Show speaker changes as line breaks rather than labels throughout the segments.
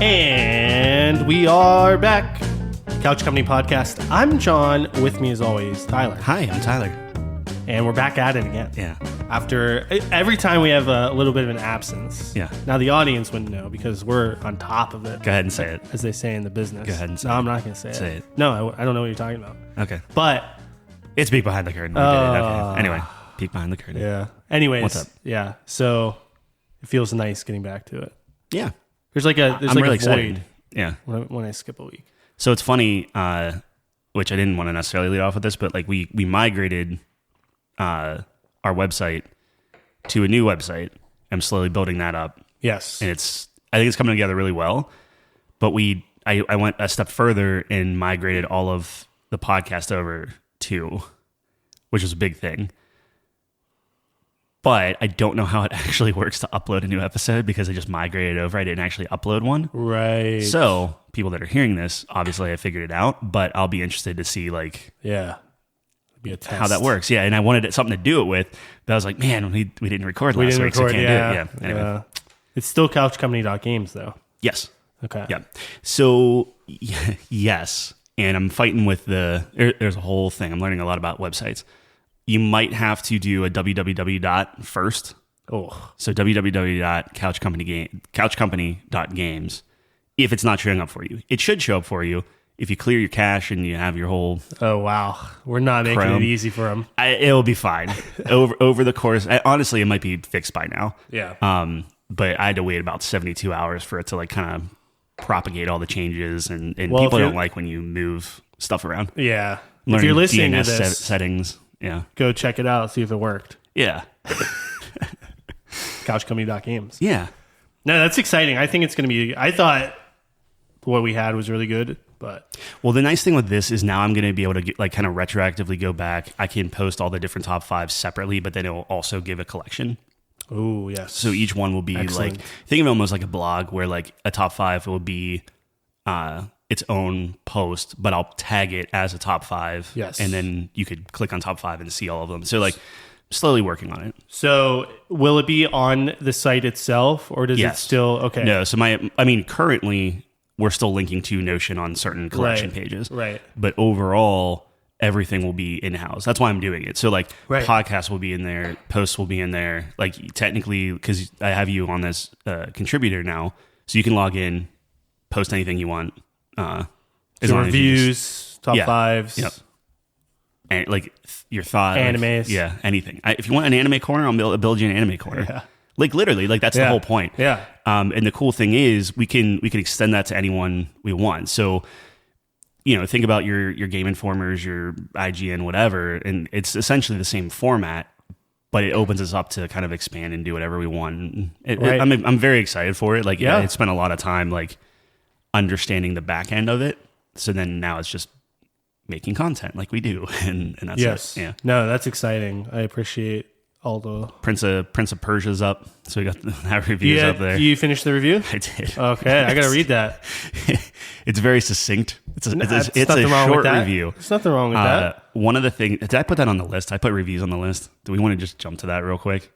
And we are back. Couch Company Podcast. I'm John. With me as always, Tyler.
Hi, I'm Tyler.
And we're back at it again.
Yeah.
After every time we have a little bit of an absence.
Yeah.
Now the audience wouldn't know because we're on top of it.
Go ahead and say it.
As they say in the business.
Go ahead and say
it.
it.
No, I'm not going to say it.
Say it.
No, I don't know what you're talking about.
Okay.
But.
It's peek behind the curtain. We did it. Okay. Anyway, peek behind the curtain.
Yeah. Anyways.
What's up?
Yeah. So it feels nice getting back to it.
Yeah.
There's like a
really
void.
excited. Yeah.
When I skip a week.
So it's funny, which I didn't want to necessarily lead off with this, but like we migrated our website to a new website. I'm slowly building that up.
Yes.
And I think it's coming together really well. But I went a step further and migrated all of the podcast over to, which is a big thing. But I don't know how it actually works to upload a new episode because I just migrated over. I didn't actually upload one.
Right.
So people that are hearing this, obviously I figured it out, but I'll be interested to see
be a test.
how that works. Yeah. And I wanted something to do it with, but I was like, man, we didn't record last week, so we can't do it. Yeah. Anyway.
It's still couchcompany.games though.
Yes.
Okay.
Yeah. So yes. And I'm fighting with there's a whole thing. I'm learning a lot about websites. You might have to do a www. first.
Oh.
So www.couchcompany.games. If it's not showing up for you, it should show up for you if you clear your cache and you have your whole.
Oh wow, we're not making
Chrome.
it easy for them.
It'll be fine over the course. Honestly, it might be fixed by now.
Yeah.
But I had to wait about 72 hours for it to like kind of propagate all the changes, and
Well,
people don't like when you move stuff around.
Yeah.
Learning
if you're listening
DNS
to this,
settings. Yeah.
go check it out. See if it worked.
Yeah.
Couchcompany.games.
Yeah.
No, that's exciting. I think it's going to be. I thought what we had was really good, but
Well, the nice thing with this is now I'm going to be able to get, like kind of retroactively go back. I can post all the different top fives separately, but then it'll also give a collection.
oh yes.
So each one will be
Excellent.
like, think of it almost like a blog where like a top five will be its own post, but I'll tag it as a top five.
Yes.
And then you could click on top five and see all of them. So like slowly working on it.
So will it be on the site itself, or does it
Yes.
still? Okay.
No. So currently we're still linking to Notion on certain collection pages.
Right.
But overall, everything will be in-house. That's why I'm doing it. So like podcasts will be in there, posts will be in there. Like technically, because I have you on this contributor now, so you can log in, post anything you want.
So reviews, top fives.
Yep. And like your thoughts.
Animes.
Yeah, anything. If you want an anime corner, I'll build you an anime corner.
Yeah.
Like literally, like that's the whole point.
Yeah.
And the cool thing is we can extend that to anyone we want. So, think about your Game Informers, your IGN, whatever, and it's essentially the same format, but it opens us up to kind of expand and do whatever we want. I'm very excited for it. Like, I spent a lot of time like understanding the back end of it. So then now it's just making content like we do, and that's it. Yeah.
No, that's exciting. I appreciate all the
Prince of Persia's up, so we got that reviews up there.
You finished the review?
I did.
Okay, I got to read that.
It's very succinct. It's a
nothing wrong
short
with that.
review.
There's nothing wrong with that.
One of the things, did I put that on the list? I put reviews on the list. Do we want to just jump to that real quick?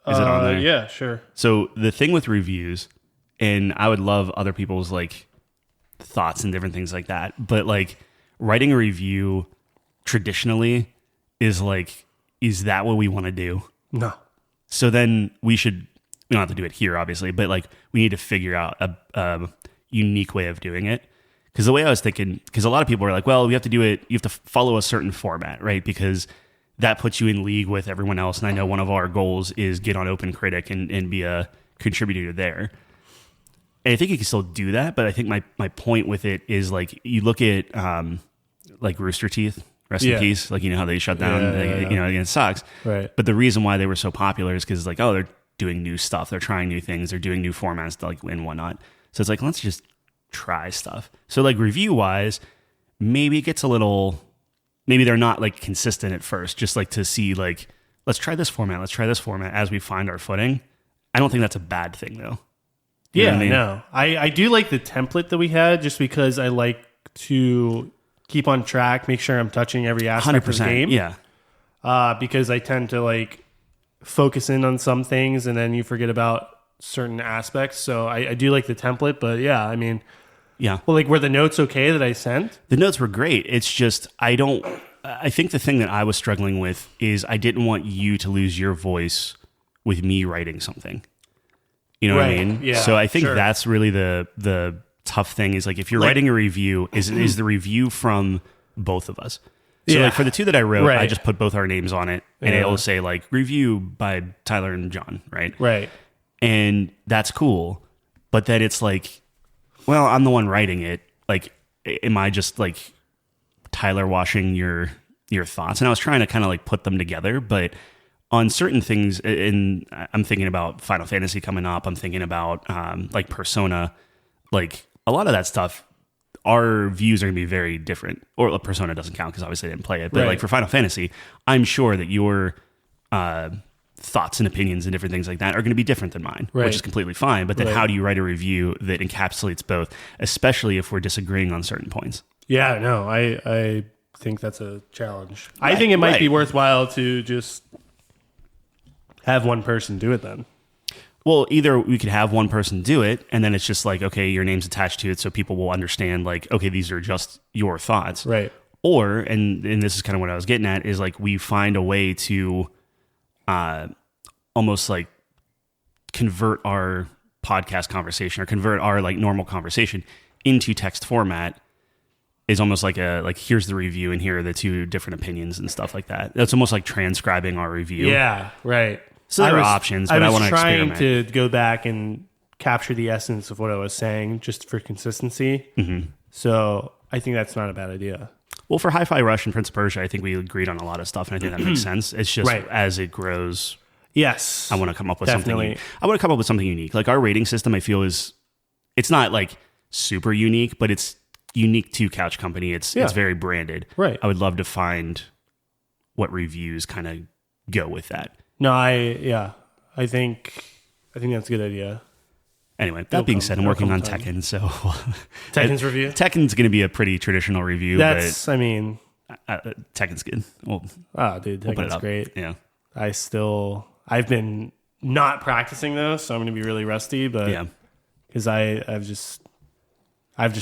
Is it on there?
Yeah, sure.
So the thing with reviews, and I would love other people's like thoughts and different things like that, but like writing a review traditionally is that what we want to do?
No.
So then we don't have to do it here, obviously, but like we need to figure out a unique way of doing it. Because the way I was thinking, because a lot of people are like, well, you have to follow a certain format, right? Because that puts you in league with everyone else. And I know one of our goals is get on OpenCritic and be a contributor there. And I think you can still do that, but I think my point with it is like you look at like Rooster Teeth, rest in peace, like how they shut down, it sucks.
Right.
But the reason why they were so popular is because like, oh, they're doing new stuff, they're trying new things, they're doing new formats like and whatnot. So it's like, let's just try stuff. So like review wise, maybe it gets maybe they're not like consistent at first, just like to see like, let's try this format as we find our footing. I don't think that's a bad thing though. You know what I mean?
No. I do like the template that we had just because I like to keep on track, make sure I'm touching every aspect of the game.
Yeah.
Because I tend to like focus in on some things and then you forget about certain aspects. So I do like the template, but yeah, I mean,
Yeah.
well, like were the notes okay that I sent?
The notes were great. It's just, I think the thing that I was struggling with is I didn't want you to lose your voice with me writing something. You know what I mean?
Yeah,
so I think
sure.
that's really the tough thing is like, if you're writing a review, is the review from both of us? So
Yeah.
like for the two that I wrote, I
Right.
just put both our names on it and
Yeah.
it'll say like review by Tyler and John, right?
Right.
And that's cool. But then it's like, well, I'm the one writing it. Like, am I just like Tyler washing your thoughts? And I was trying to kind of like put them together, but on certain things, and I'm thinking about Final Fantasy coming up. I'm thinking about like Persona, like a lot of that stuff. Our views are going to be very different. Or Persona doesn't count because obviously I didn't play it. But
Right.
like for Final Fantasy, I'm sure that your thoughts and opinions and different things like that are going to be different than mine,
Right.
which is completely fine. But then
Right.
how do you write a review that encapsulates both, especially if we're disagreeing on certain points?
Yeah, no, I think that's a challenge. I think it might be worthwhile to just have one person do it then.
Well, either we could have one person do it, and then it's just like, okay, your name's attached to it, so people will understand, like, okay, these are just your thoughts.
Right.
Or, and this is kind of what I was getting at, is like we find a way to almost like convert our podcast conversation or convert our like normal conversation into text format. Is almost like here's the review and here are the two different opinions and stuff like that. That's almost like transcribing our review.
Yeah, right.
So there are options, but I want to
trying
experiment.
to go back and capture the essence of what I was saying just for consistency. Mm-hmm. So I think that's not a bad idea.
Well, for Hi-Fi Rush and Prince of Persia, I think we agreed on a lot of stuff, and I think that makes sense. It's just
Right.
as it grows,
Yes.
I want to come up with
Definitely.
something. I want to come up with something unique. Like our rating system, I feel it's not like super unique, but it's unique to Couch Company. It's very branded.
Right.
I would love to find what reviews kind of go with that.
No, I think that's a good idea.
Anyway, that being said, I'm working on Tekken, so
Tekken's review?
Tekken's going to be a pretty traditional review.
That's, I mean,
but Tekken's good. Well,
dude,
we'll put it
Tekken's
up.
great.
Yeah,
I've been not practicing though, so I'm going to be really rusty, but
yeah,
because I've just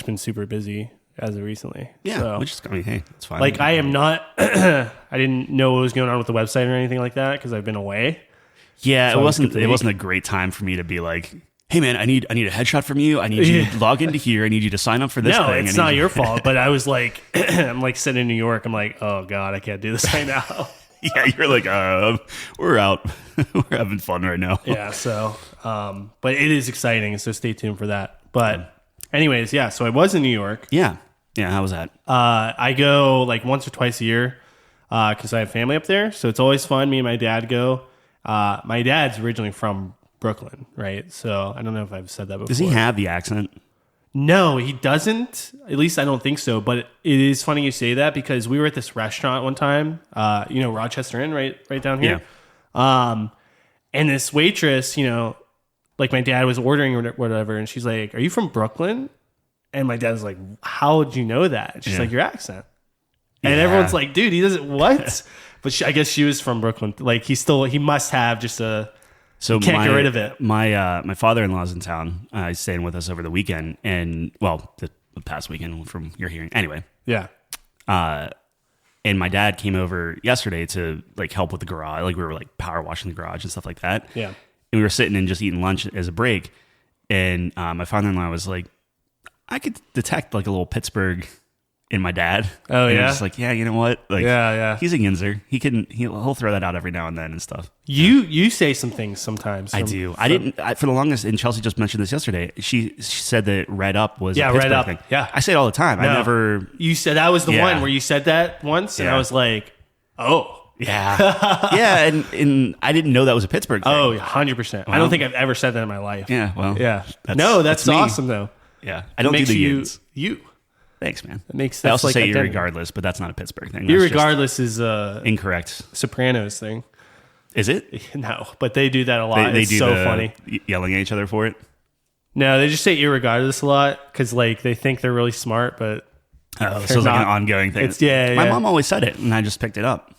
been super busy as of recently.
yeah.
So,
Which is, I mean, hey, it's fine.
like I am not, I didn't know what was going on with the website or anything like that because I've been away.
Yeah,
So
it
I skipped the week.
wasn't a great time for me to be like, hey man, I need a headshot from you. I need you to log into here. I need you to sign up for this
No,
thing.
it's not your fault. But I was like, I'm like sitting in New York. I'm like, oh God, I can't do this right now.
Yeah, you're like, we're out. We're having fun right now.
Yeah. So, but it is exciting. So stay tuned for that. But anyways, yeah. So I was in New York.
Yeah. Yeah, how was that?
I go like once or twice a year because I have family up there. So it's always fun. Me and my dad go. My dad's originally from Brooklyn, right? So I don't know if I've said that before.
Does he have the accent?
No, he doesn't. At least I don't think so. But it is funny you say that because we were at this restaurant one time, Rochester Inn, right down here.
Yeah.
And this waitress, like my dad was ordering or whatever, and she's like, "Are you from Brooklyn?" And my dad's like, "How would you know that?" And she's like, "Your accent." And
Yeah.
everyone's like, "Dude, he doesn't what?" But I guess she was from Brooklyn. Like he must have just a.
So
can't get rid of it.
My father-in-law's in town. He's staying with us over the weekend, and well, the past weekend from your hearing. Anyway,
Yeah.
and my dad came over yesterday to like help with the garage. Like we were like power washing the garage and stuff like that.
Yeah.
And we were sitting and just eating lunch as a break, and my father-in-law was like, I could detect like a little Pittsburgh in my dad.
Oh,
and
yeah?
I'm just like, yeah, you know what? Like,
Yeah.
he's a Yinzer. He'll throw that out every now and then and stuff.
You say some things sometimes.
I do. I didn't for the longest. And Chelsea just mentioned this yesterday. She said that Red Up was a
Red
Pittsburgh
Up.
thing.
Yeah.
I say it all the time. I
No.
never.
You said that was the
Yeah.
one where you said that once, and
Yeah.
I was like, "Oh,
Yeah, yeah, and I didn't know that was a Pittsburgh thing.
oh, 100%." I don't think I've ever said that in my life.
Yeah, well,
Yeah.
that's
That's
me.
awesome though.
Yeah, I don't do
Makes
the
you
yins.
you.
Thanks, man.
Makes
I also
that's
say
like identity.
irregardless, but that's not a Pittsburgh thing. That's just
Irregardless is a
incorrect.
Sopranos thing.
Is it?
No, but they do that a lot.
They
It's
do
so
the
funny.
yelling at each other for it.
No, they just say irregardless a lot because like they think they're really smart, but
Oh, so it's like an
not.
ongoing thing.
It's- yeah,
My
yeah.
mom always said it, and I just picked it up.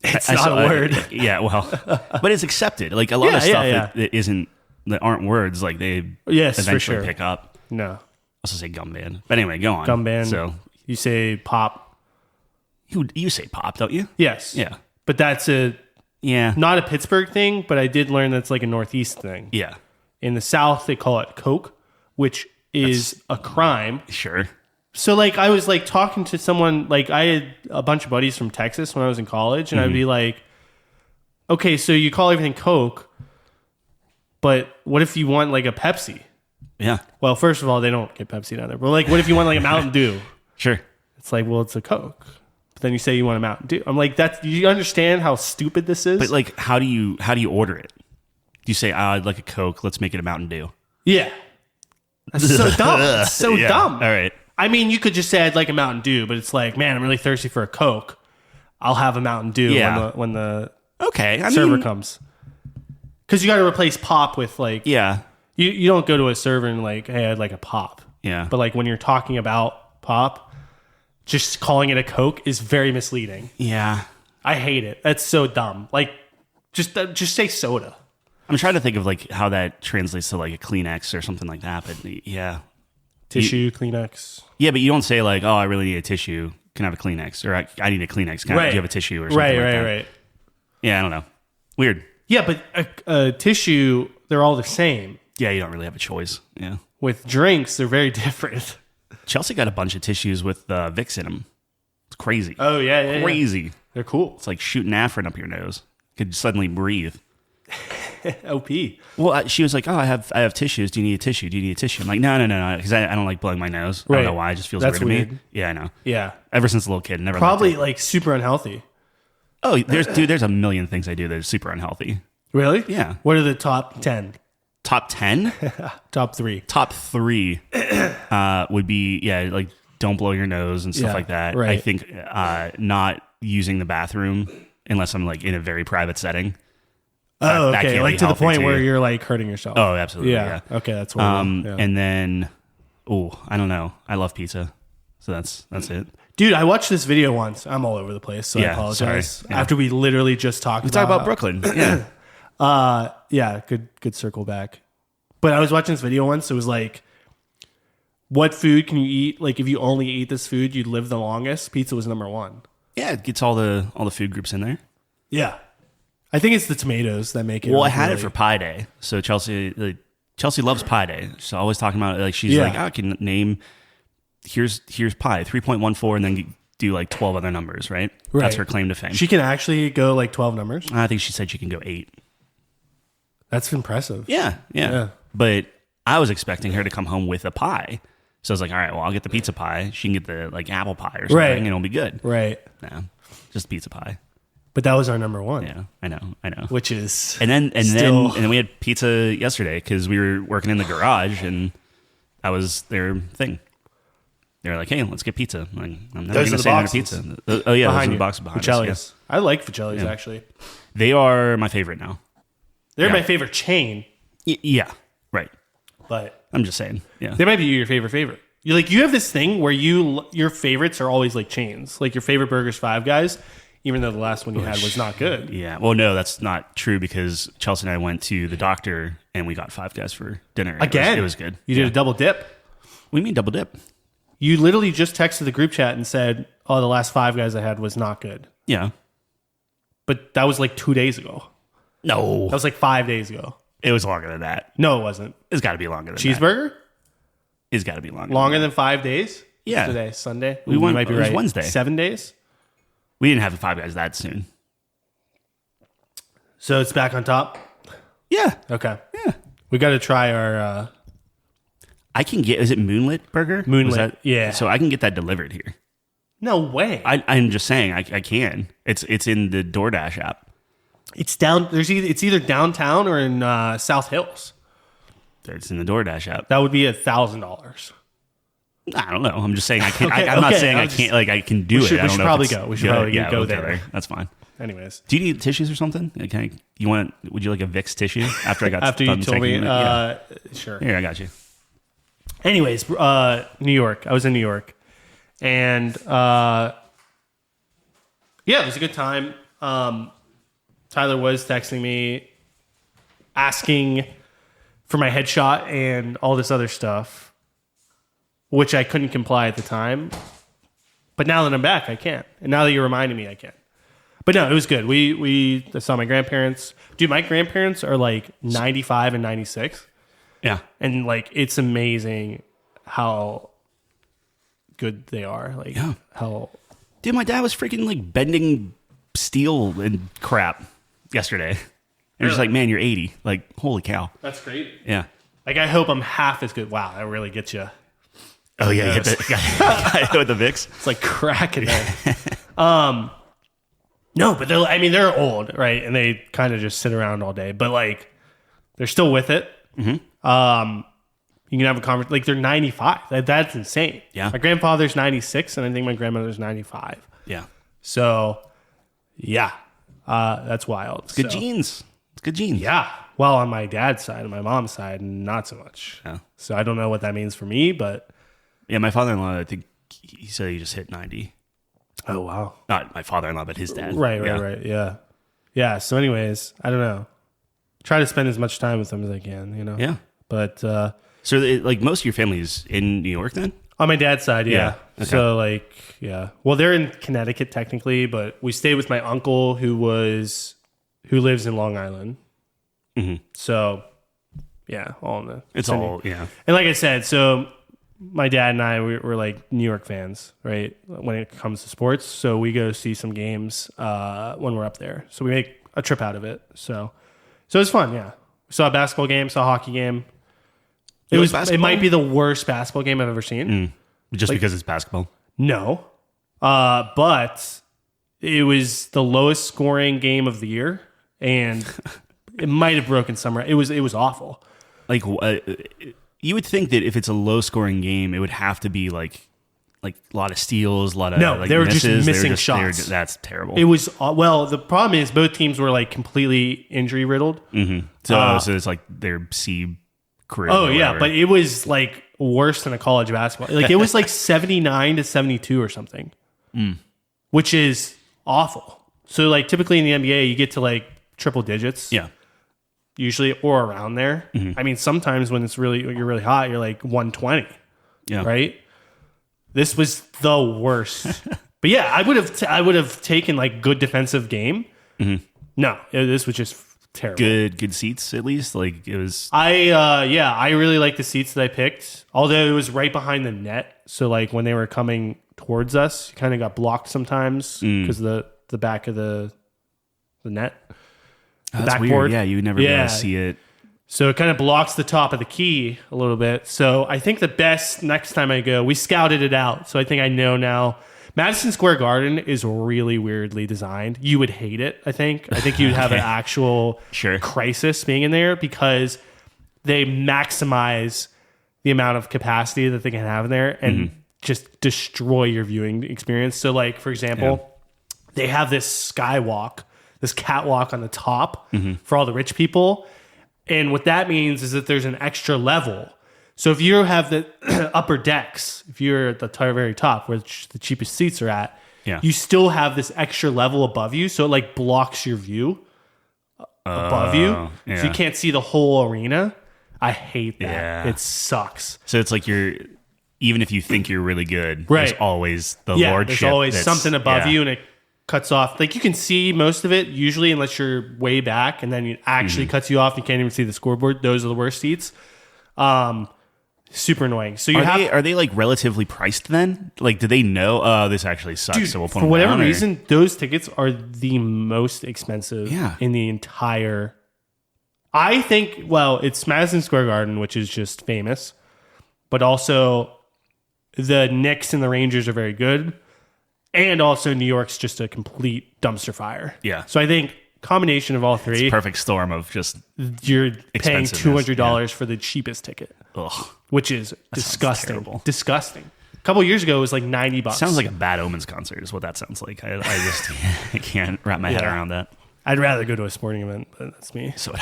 it's
I
not
saw
a
it.
word.
Yeah, well, but it's accepted. Like a lot of
Yeah,
stuff
yeah.
that isn't that aren't words, like they
Yes, for
eventually
sure.
pick up.
No.
I also say gum band. But anyway, go on.
Gum band.
So
You say pop.
you say pop, don't you?
Yes.
Yeah.
But that's
Yeah.
not a Pittsburgh thing, but I did learn that's like a Northeast thing.
Yeah.
In the South, they call it Coke, which is a crime.
Sure.
So like I was like talking to someone, like I had a bunch of buddies from Texas when I was in college, and I'd be like, okay, so you call everything Coke, but what if you want like a Pepsi?
Yeah.
Well, first of all, they don't get Pepsi down there. But like, what if you want like a Mountain Dew?
Sure.
It's like, well, it's a Coke. But then you say you want a Mountain Dew. I'm like, do you understand how stupid this is?
But like, how do you order it? Do you say, I'd like a Coke, let's make it a Mountain Dew?
Yeah. That's so dumb. It's so
Yeah.
dumb.
All right.
I mean, you could just say I'd like a Mountain Dew, but it's like, man, I'm really thirsty for a Coke. I'll have a Mountain Dew
Yeah.
when the
Okay. I
server
mean,
comes. Because you got to replace pop with like,
yeah.
you don't go to a server and like, hey, I'd like a pop.
Yeah.
But like when you're talking about pop, just calling it a Coke is very misleading.
Yeah.
I hate it. That's so dumb. Like, just say soda.
I'm trying to think of like how that translates to like a Kleenex or something like that. But yeah.
Tissue, Kleenex.
Yeah, but you don't say like, oh, I really need a tissue. Can I have a Kleenex? Or I need a Kleenex. Do you have a tissue or something like that?
Right.
Yeah, I don't know. Weird.
Yeah, but a tissue, they're all the same.
Yeah, you don't really have a choice. Yeah.
With drinks, they're very different.
Chelsea got a bunch of tissues with Vicks in them. It's crazy.
Oh, yeah.
Crazy.
They're cool.
It's like shooting Afrin up your nose. Could suddenly breathe.
OP.
Well, she was like, "Oh, I have tissues. Do you need a tissue? Do you need a tissue?" I'm like, "No, because I don't like blowing my nose. I
Right.
don't know why. It just feels
That's
weird to
weird.
me." Yeah, I know.
Yeah.
Ever since a little kid, never
Probably
liked
like super unhealthy.
it. Oh, there's a million things I do that are super unhealthy.
Really?
Yeah.
What are the top 10?
Top 10?
Top 3?
Top 3 would be like don't blow your nose and stuff
Yeah,
like that.
right.
I think not using the bathroom unless I'm like in a very private setting.
Oh,
that
okay.
can't
Like
be
to the
healthy
point
too.
where you're like hurting yourself.
Oh, absolutely.
yeah.
Yeah.
Okay, that's what yeah.
And then I don't know. I love pizza. So that's it.
Dude, I watched this video once. I'm all over the place, so I
Yeah,
apologize.
sorry. Yeah.
After we literally just talked
Talk about Brooklyn. Yeah.
yeah, good circle back. But I was watching this video once. It was like, what food can you eat? Like, if you only eat this food, you'd live the longest. Pizza was number 1.
Yeah, it gets all the food groups in there.
Yeah, I think it's the tomatoes that make it.
Well, I
like,
had
really-
it for Pie Day. So Chelsea loves Pie Day. She's always talking about it. Like she's
Yeah.
like, I can name here's pie 3.14 and then do like 12 other numbers. Right.
Right.
That's her claim to fame.
She can actually go like 12 numbers.
I think she said she can go 8.
That's impressive.
Yeah.
Yeah.
But I was expecting her to come home with a pie. So I was like, all right, well, I'll get the pizza pie. She can get the like apple pie or something,
Right.
and it'll be good.
Right.
No, just pizza pie.
But that was our number 1.
Yeah, I know.
Which is
And then
still-
we had pizza yesterday because we were working in the garage and that was their thing. They were like, "Hey, let's get pizza." I'm like, I'm never
Those
going
are
to
the
say no to
boxes.
pizza. Oh yeah, those are
behind
the
you.
boxes behind us.
Ficelli's.
Yeah.
I like Ficelli's actually.
They are my favorite now.
They're
Yeah.
my favorite chain,
Yeah, right.
but
I'm just saying. Yeah,
they might be your favorite. You have this thing where your favorites are always like chains. Like your favorite burger's Five Guys, even though the last one you had was not good.
yeah. Well, no, that's not true because Chelsea and I went to the doctor and we got Five Guys for dinner.
Again,
it was good.
You did a double dip.
We mean double dip.
You literally just texted the group chat and said, "Oh, the last Five Guys I had was not good."
Yeah.
But that was like 2 days ago.
No,
That was like 5 days ago.
it was longer than that.
No, it wasn't.
It's got to be longer than that.
Cheeseburger?
It's got to be longer.
Longer than 5 days?
Yeah.
Today, Sunday.
We
You
went-
might be
it was
right.
Wednesday.
7 days?
We didn't have the Five Guys that soon.
So it's back on top?
Yeah.
Okay.
Yeah.
We got to try our...
I can get. Is it Moonlit Burger?
Moonlit,
Was
yeah.
So I can get that delivered here.
No way.
I'm just saying. I can. It's in the DoorDash app.
It's down... It's either downtown or in South Hills.
It's in the DoorDash app.
That would be $1,000.
I don't know. I'm just saying I can't.
Okay,
I'm not
okay,
saying I
I'll
can't. Like I can do
We
it.
should-
I
we
don't
should
know if
probably
it's
go. We should
good.
probably go
we'll
there.
That's fine.
Anyways.
Do you need tissues or something? Okay. Would you like a Vicks tissue after I got
After you
done
told me...
taking it? Yeah.
Sure.
Here, I got you.
Anyways, New York. I was in New York. And yeah, it was a good time. Tyler was texting me asking for my headshot and all this other stuff, which I couldn't comply at the time. But now that I'm back, I can. And now that you're reminding me, I can. But no, it was good. I saw my grandparents. Dude, my grandparents are like 95 and 96.
Yeah.
And like, it's amazing how good they are. Like, how...
Dude, my dad was freaking like bending steel and crap yesterday. And just like, man, you're 80. Like, holy cow.
That's great.
Yeah.
Like, I hope I'm half as good. Wow, that really gets you.
Oh, yeah. You hit the, with the Vicks.
It's like cracking it. No, but they're old, right? And they kind of just sit around all day. But like, they're still with it. Mm-hmm. You can have a conversation. Like, they're 95. That's insane.
Yeah.
My grandfather's 96, and I think my grandmother's 95.
Yeah.
So, yeah. That's wild.
It's good genes. It's good genes.
Yeah. Well, on my dad's side and my mom's side, not so much.
Yeah.
So I don't know what that means for me, but...
Yeah, my father-in-law, I think he said he just hit 90.
Oh, wow.
Not my father-in-law, but his dad.
Right. Yeah. Yeah. So anyways, I don't know. Try to spend as much time with them as I can, you know?
Yeah.
But...
so, like, most of your family is in New York then?
On my dad's side, yeah.
Okay.
So, like, yeah. Well, they're in Connecticut, technically, but we stayed with my uncle who lives in Long Island.
Mm-hmm.
So, yeah, all in the...
It's
city.
all, yeah.
And like I said, so... My dad and I were like New York fans, right? When it comes to sports. So we go see some games when we're up there. So we make a trip out of it. So it was fun, yeah. We saw a basketball game, saw a hockey game. It might be the worst basketball game I've ever seen.
Just because it's basketball?
No. But it was the lowest scoring game of the year. And it might have broken somewhere. It was awful.
Like, you would think that if it's a low-scoring game, it would have to be like a lot of steals, a lot of
they were
misses.
just missing shots.
That's terrible.
It was the problem is both teams were like completely injury riddled.
Mm-hmm. So it's like their C crew.
Oh yeah, but it was like worse than a college basketball. Like it was like 79 to 72 or something, which is awful. So like typically in the NBA, you get to like triple digits.
Yeah.
Usually or around there. Mm-hmm. I mean, sometimes when you're really hot, you're like 120.
Yeah.
Right. This was the worst. But yeah, I would have taken like good defensive game. Mm-hmm. No, this was just terrible.
Good seats at least. Like it was.
I really like the seats that I picked. Although it was right behind the net, so like when they were coming towards us, you kind of got blocked sometimes because the back of the net.
That's
backboard.
Weird. Yeah, you never really see it.
So it kind of blocks the top of the key a little bit. So I think the best next time I go, we scouted it out. So I think I know now. Madison Square Garden is really weirdly designed. You would hate it, I think. I think you'd have an actual crisis being in there because they maximize the amount of capacity that they can have in there and just destroy your viewing experience. So like, for example, they have this skywalk, this catwalk on the top for all the rich people. And what that means is that there's an extra level. So if you have the upper decks, if you're at the very top where the cheapest seats are at, you still have this extra level above you. So it like blocks your view above you. So you can't see the whole arena. I hate that. Yeah. It sucks.
So it's like even if you think you're really good, there's always the lordship.
There's always something above you and it cuts off. Like you can see most of it usually unless you're way back and then it actually cuts you off. You can't even see the scoreboard. Those are the worst seats. Super annoying. So
are they like relatively priced then? Like, do they know? Oh, this actually sucks.
Dude,
so we'll put
for whatever reason, those tickets are the most expensive in the entire. I think. Well, it's Madison Square Garden, which is just famous, but also the Knicks and the Rangers are very good, and also New York's just a complete dumpster fire.
Yeah.
So I think combination of all three,
it's a perfect storm of just
you're paying $200 for the cheapest ticket.
Ugh.
Which is disgusting. Disgusting. A couple years ago, it was like $90.
Sounds like a Bad Omens concert is what that sounds like. I just I can't wrap my head around that.
I'd rather go to a sporting event, but that's me.
So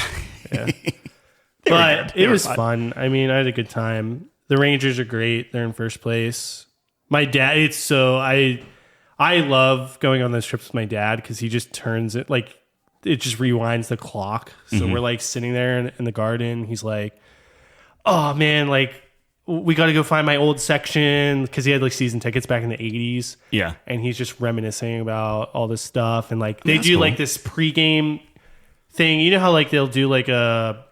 But it was fun. I mean, I had a good time. The Rangers are great. They're in first place. My dad, I love going on those trips with my dad because he just turns it, like, it just rewinds the clock. So we're like sitting there in the garden. He's like, oh man, like we got to go find my old section because he had like season tickets back in the 80s.
Yeah.
And he's just reminiscing about all this stuff. And like they do
cool.
like this pregame thing. You know how like they'll do like a,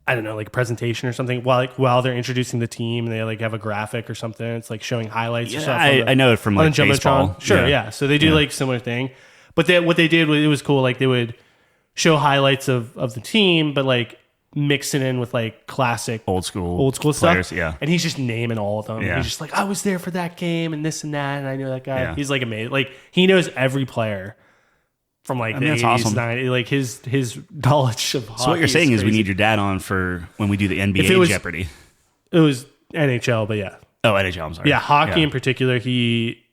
I don't know, like a presentation or something while they're introducing the team, and they like have a graphic or something. It's like showing highlights or stuff.
I know it from like baseball.
Sure, yeah. So they do like similar thing. But what they did, it was cool. Like they would show highlights of the team, but like mix it in with like classic
old school
players,
stuff. Yeah.
And he's just naming all of them.
Yeah.
He's just like, I was there for that game and this and that, and I know that guy.
Yeah.
He's like amazing. Like he knows every player from like the 80s,
awesome.
90s. Like his knowledge of hockey.
So what you're saying is we
crazy.
need your dad on for when we do the NBA Jeopardy.
It was NHL, but yeah.
Oh, NHL, I'm sorry.
Yeah, hockey in particular, he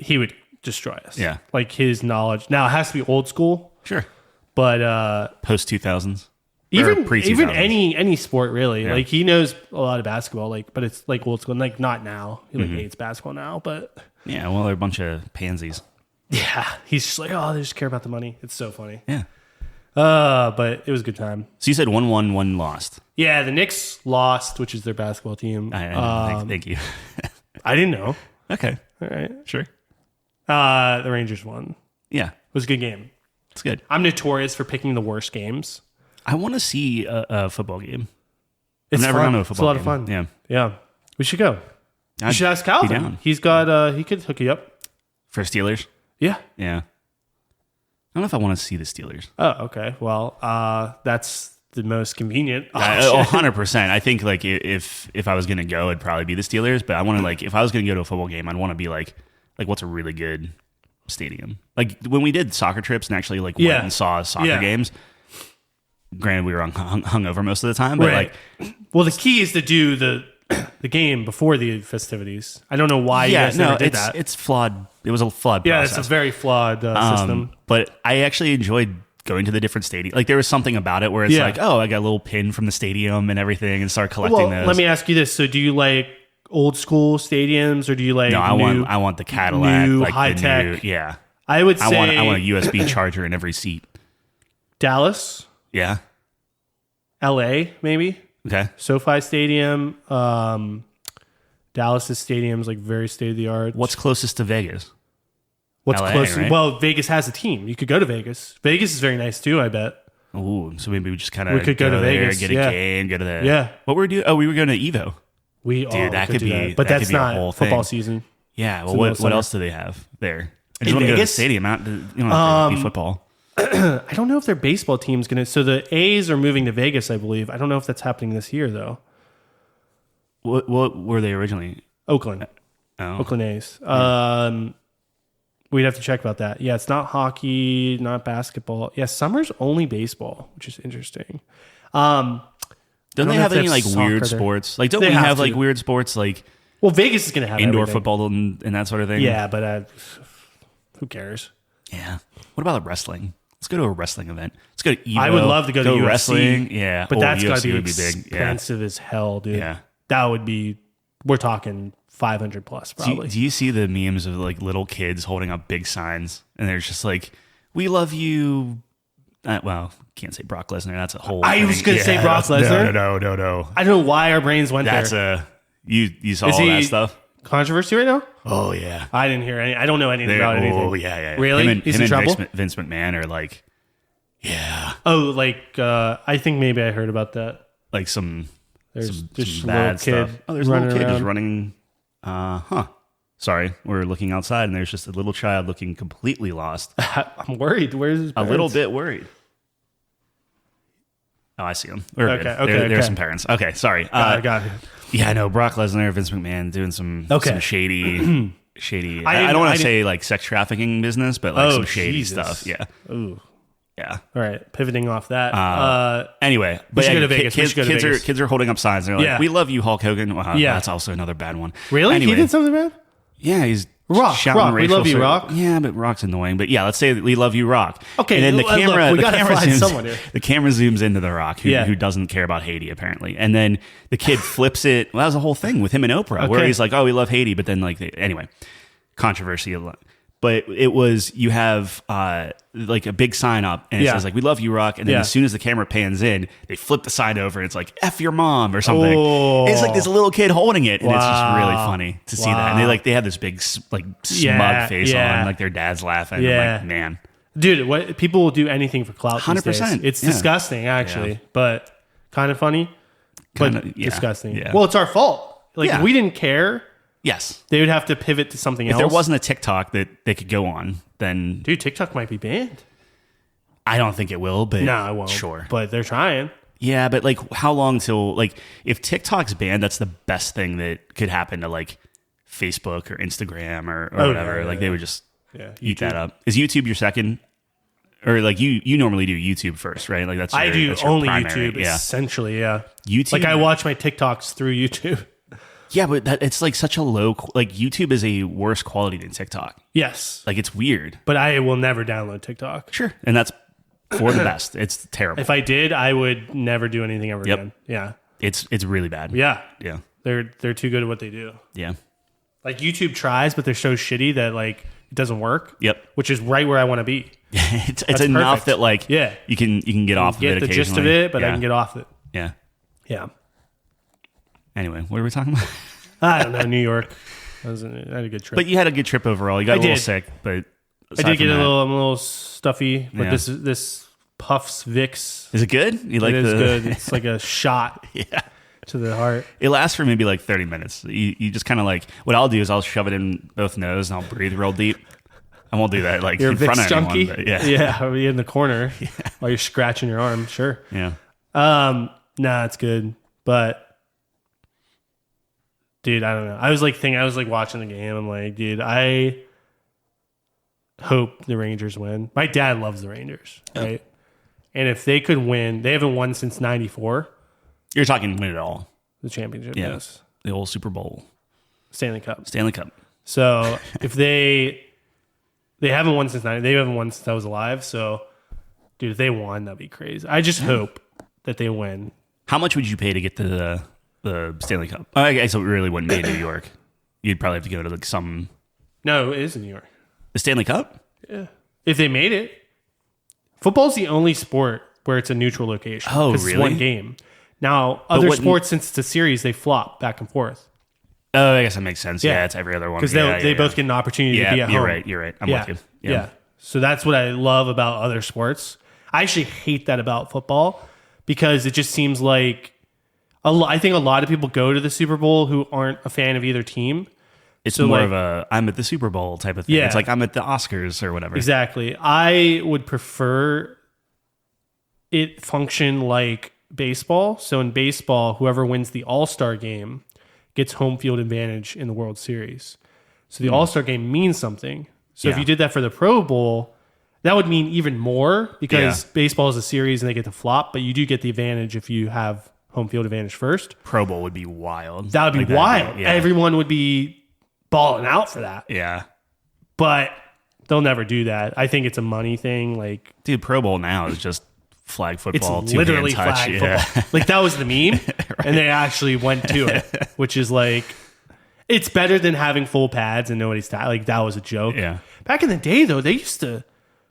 would destroy us.
Yeah.
Like his knowledge. Now it has to be old school,
Sure.
but
Post 2000s.
even any sport really.
Yeah.
Like he knows a lot of basketball, like, but it's like old school, and like not now. He like hates basketball now, but
Yeah, well, they're a bunch of pansies.
yeah, he's just like, oh, they just care about the money. It's so funny.
Yeah.
But it was a good time.
So you said 1-1, 1 lost.
Yeah, the Knicks lost, which is their basketball team.
Thank you.
I didn't know.
Okay.
All right.
Sure.
The Rangers won.
Yeah.
It was a good game.
It's good.
I'm notorious for picking the worst games.
I want to see a football game.
It's
I've never
fun.
gone to a football
It's a lot of
game.
fun. Yeah. We should go. You
I'd
should ask
be
Calvin.
down.
He's got, he could hook you up.
For Steelers?
Yeah.
Yeah. I don't know if I want to see the Steelers.
Oh, okay. Well, that's the most convenient.
Oh, 100%. I think like if I was going to go, it'd probably be the Steelers. But I want to like, if I was going to go to a football game, I'd want to be like what's a really good stadium? Like when we did soccer trips and actually like went and saw soccer games. Granted, we were hung over most of the time, but like,
well, the key is to do the game before the festivities. I don't know why you guys never did that.
It's flawed. It was a flawed process.
It's a very flawed system.
But I actually enjoyed going to the different stadiums. Like there was something about it where it's like, oh, I got a little pin from the stadium and everything, and start collecting those.
Let me ask you this: so, do you like old school stadiums, or do you like?
No, I want the Cadillac,
new,
like
high
the
tech.
New, yeah,
I would say
I want a USB charger in every seat.
Dallas,
Yeah.
L.A. maybe.
Okay.
SoFi Stadium. Dallas's stadium's like very state of the art.
What's closest to Vegas?
What's
LA,
close?
right?
Well, Vegas has a team. You could go to Vegas. Vegas is very nice too, I bet.
Ooh, so maybe we just kind of
We could go to
there,
Vegas,
get a game, go to the
Yeah.
What were we doing? Oh, we were going to Evo.
That
could
do
be-
that. But
that
that's
could be a
not
whole
football
thing.
season.
Yeah. Well,
in the
what
center.
else do they have there? I
In
just want to go to the
Vegas?
stadium. You don't have to be football.
I don't know if their baseball team's gonna. So the A's are moving to Vegas, I believe. I don't know if that's happening this year though.
What were they originally?
Oakland,
Oh.
Oakland A's. We'd have to check about that. Yeah, it's not hockey, not basketball. Yeah, summer's only baseball, which is interesting.
Don't they
know
have
if they
any
have
like
soccer
weird
there.
sports? Like don't
They
we
have
have
to.
like weird sports like
Well, Vegas is gonna have
indoor
everything.
football and that sort of thing?
Yeah, but who cares?
Yeah. What about wrestling? Let's go to a wrestling event. Let's go to Evo.
I would love to go to UFC.
wrestling. Yeah.
But that's got to
UFC
be
would big. Yeah.
expensive as hell, dude.
Yeah.
That would be. We're talking 500 plus probably.
Do you see the memes of like little kids holding up big signs and there's just like, "We love you." Well, can't say Brock Lesnar. That's a whole.
I was going to say Brock Lesnar.
No.
I don't know why our brains went
That's
there.
you saw
Is
all
he-
that stuff.
Controversy right now?
Oh yeah.
I didn't hear any. I don't know anything about anything.
Oh yeah.
Really? He's in trouble?
Vince McMahon are like, yeah,
Oh, like I think maybe I heard about that.
like some
There's
some
just a
bad
little kid
stuff. Oh, there's a little kid just
running
running. Sorry, we're looking outside and there's just a little child looking completely lost.
I'm worried. Where's his
A
parents?
little bit worried. Oh, I see him. We're
Okay,
good.
okay.
There's some parents. Okay, sorry.
Got it.
Yeah, no, Brock Lesnar, Vince McMahon doing some shady. I don't want to say like sex trafficking business, but like some shady
Jesus.
stuff. Yeah.
Ooh.
Yeah.
All right. Pivoting off that.
Anyway, but
should
yeah,
go to Vegas. We should go to Vegas.
kids are holding up signs. They're like,
Yeah.
"We love you, Hulk Hogan." Wow,
Yeah.
that's also another bad one.
Really?
Anyway,
He did something bad?
yeah, he's
Rock,
shouting
Rock. We
racial
love you,
slurs.
Rock.
Yeah, but Rock's annoying. But yeah, let's say that we love you, Rock.
Okay,
and then the
look,
camera,
we
the
gotta
camera
find
zooms,
someone here.
the camera zooms into the Rock,
Yeah.
who doesn't care about Haiti apparently, and then the kid flips it. Well, that was a whole thing with him and Oprah, where
Okay.
he's like, "Oh, we love Haiti," but then like, anyway, controversy. But it was, you have like a big sign up and it says like, we love you, Rock. And then as soon as the camera pans in, they flip the sign over and it's like, F your mom or something. And it's like this little kid holding it. And it's just really funny to see that. And they have this big like smug face on, like their dad's laughing. I'm like, man.
Dude, what people will do anything for clout
100%.
These days. It's disgusting, actually, but kind of funny, but disgusting. Yeah. Well, it's our fault. Like, if we didn't care...
Yes.
They would have to pivot to something else.
If there wasn't a TikTok that they could go on, then...
Dude, TikTok might be banned.
I don't think it will, but...
No, it won't.
Sure.
But they're trying.
Yeah, but like, how long till... Like, if TikTok's banned, that's the best thing that could happen to like Facebook or Instagram or whatever. They would just eat that up. Is YouTube your second? Or like, you normally do YouTube first, right? Like that's
I do
that's your
only
primary.
YouTube, essentially,
YouTube...
Like, I watch my TikToks through YouTube.
Yeah, but it's like such a low... Like, YouTube is a worse quality than TikTok.
Yes.
Like, it's weird.
But I will never download TikTok.
Sure. And that's for the best. It's terrible.
If I did, I would never do anything ever again. Yeah.
It's really bad.
Yeah.
Yeah.
They're too good at what they do.
Yeah.
Like, YouTube tries, but they're so shitty that, like, it doesn't work.
Yep.
Which is right where I want to be.
it's enough that, like, you can get off of it occasionally.
Get the gist of it, but I can get off it.
Yeah.
Yeah.
Anyway, what are we talking about?
I don't know, New York. I had a good trip.
But you had a good trip overall. You got a little sick, but
I did get I'm a little stuffy. But this Puffs Vicks.
Is it good? You like
it is good. It's like a shot to the heart.
It lasts for maybe like 30 minutes. You just kind of like, what I'll do is I'll shove it in both nose and I'll breathe real deep. I won't do that like
you're
in front of
junkie?
anyone. Yeah,
I'll be in the corner while you're scratching your arm. Sure.
Yeah.
Nah, it's good. But dude, I don't know. I was like watching the game. I'm like, dude, I hope the Rangers win. My dad loves the Rangers, right? And if they could win, they haven't won since '94.
You're talking win it all.
The championship,
yes. The old Super Bowl.
Stanley Cup. So if they haven't won since '90, they haven't won since I was alive. So, dude, if they won, that'd be crazy. I just hope that they win.
How much would you pay to get the Stanley Cup? I guess it really wouldn't be in New York. You'd probably have to go to like some...
No, it is in New York.
The Stanley Cup?
Yeah. If they made it. Football's the only sport where it's a neutral location.
Oh, really?
It's one game. Now, other sports, since it's a series, they flop back and forth.
Oh, I guess that makes sense. Yeah, it's every other one.
Because they both get an opportunity to be at home.
You're right. I'm with you.
Yeah. So that's what I love about other sports. I actually hate that about football because it just seems like... I think a lot of people go to the Super Bowl who aren't a fan of either team.
It's more of a I'm at the Super Bowl type of thing. Yeah. It's like I'm at the Oscars or whatever.
Exactly. I would prefer it function like baseball. So in baseball, whoever wins the All-Star game gets home field advantage in the World Series. So the All-Star game means something. So if you did that for the Pro Bowl, that would mean even more because baseball is a series and they get to flop, but you do get the advantage if you have home field advantage first.
Pro Bowl would be wild.
That would be wild. Everyone would be balling out for that.
Yeah.
But they'll never do that. I think it's a money thing. Like,
dude, Pro Bowl now is just flag football.
It's literally flag football. Like, that was the meme. Right. And they actually went to it, which is like, it's better than having full pads and nobody's like, that was a joke.
Yeah.
Back in the day, though, they used to,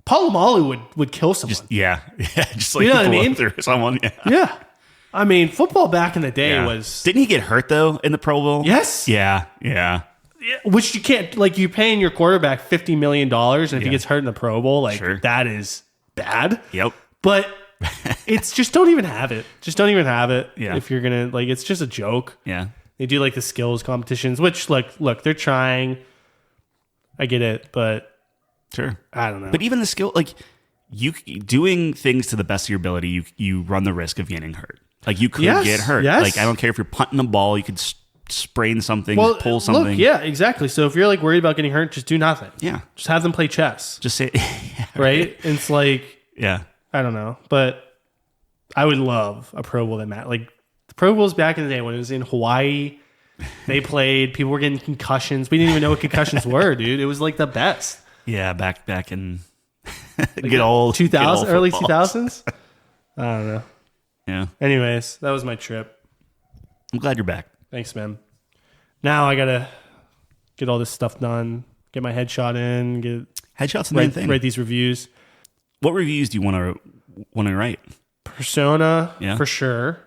Palomalu would kill someone.
Just like,
you know what I mean?
Through someone.
Yeah. I mean, football back in the day was...
Didn't he get hurt, though, in the Pro Bowl?
Yes.
Yeah.
Which you can't... Like, you're paying your quarterback $50 million, and if he gets hurt in the Pro Bowl, like, that is bad.
Yep.
But it's just don't even have it. Just don't even have it.
Yeah.
If you're going to... Like, it's just a joke.
Yeah.
They do, like, the skills competitions, which, like, look, they're trying. I get it, but...
Sure.
I don't know.
But even the skill... Like, you doing things to the best of your ability, you run the risk of getting hurt. Like, you could get hurt.
Yes.
Like, I don't care if you're punting a ball, you could sprain something, pull something.
Look, exactly. So if you're, like, worried about getting hurt, just do nothing.
Yeah.
Just have them play chess.
Just say...
right? And it's like...
Yeah.
I don't know. But I would love a Pro Bowl that mattered. Like, the Pro Bowls back in the day when it was in Hawaii, they played, people were getting concussions. We didn't even know what concussions were, dude. It was, like, the best.
Yeah, back in... Like good old
2000, early 2000s. I don't know.
Yeah.
Anyways, that was my trip.
I'm glad you're back.
Thanks, man. Now I gotta get all this stuff done. get my headshot in,
Headshot's the main thing.
Write these reviews.
What reviews do you want to write?
Persona, for sure.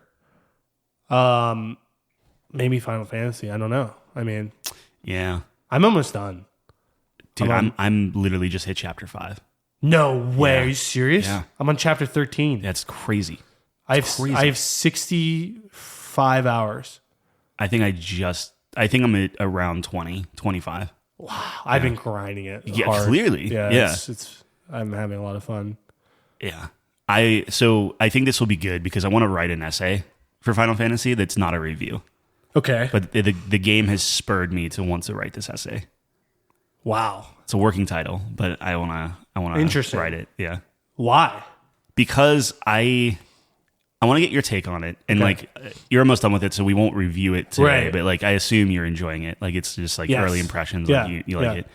Maybe Final Fantasy. I don't know. I mean,
yeah,
I'm almost done.
Dude, I'm literally just hit chapter 5.
No way. Are you serious?
Yeah.
I'm on chapter 13.
That's crazy.
I have 65 hours.
I think I'm at around 20, 25.
Wow. I've been grinding it.
Yeah,
hard.
clearly. Yeah.
I'm having a lot of fun.
Yeah. So I think this will be good because I want to write an essay for Final Fantasy that's not a review.
Okay.
But the game has spurred me to want to write this essay.
Wow.
It's a working title, but I want to write it. Yeah.
Why?
Because I want to get your take on it. And like, you're almost done with it, so we won't review it today. Right. But like, I assume you're enjoying it. Like, it's just like early impressions.
Yeah.
Like you like it.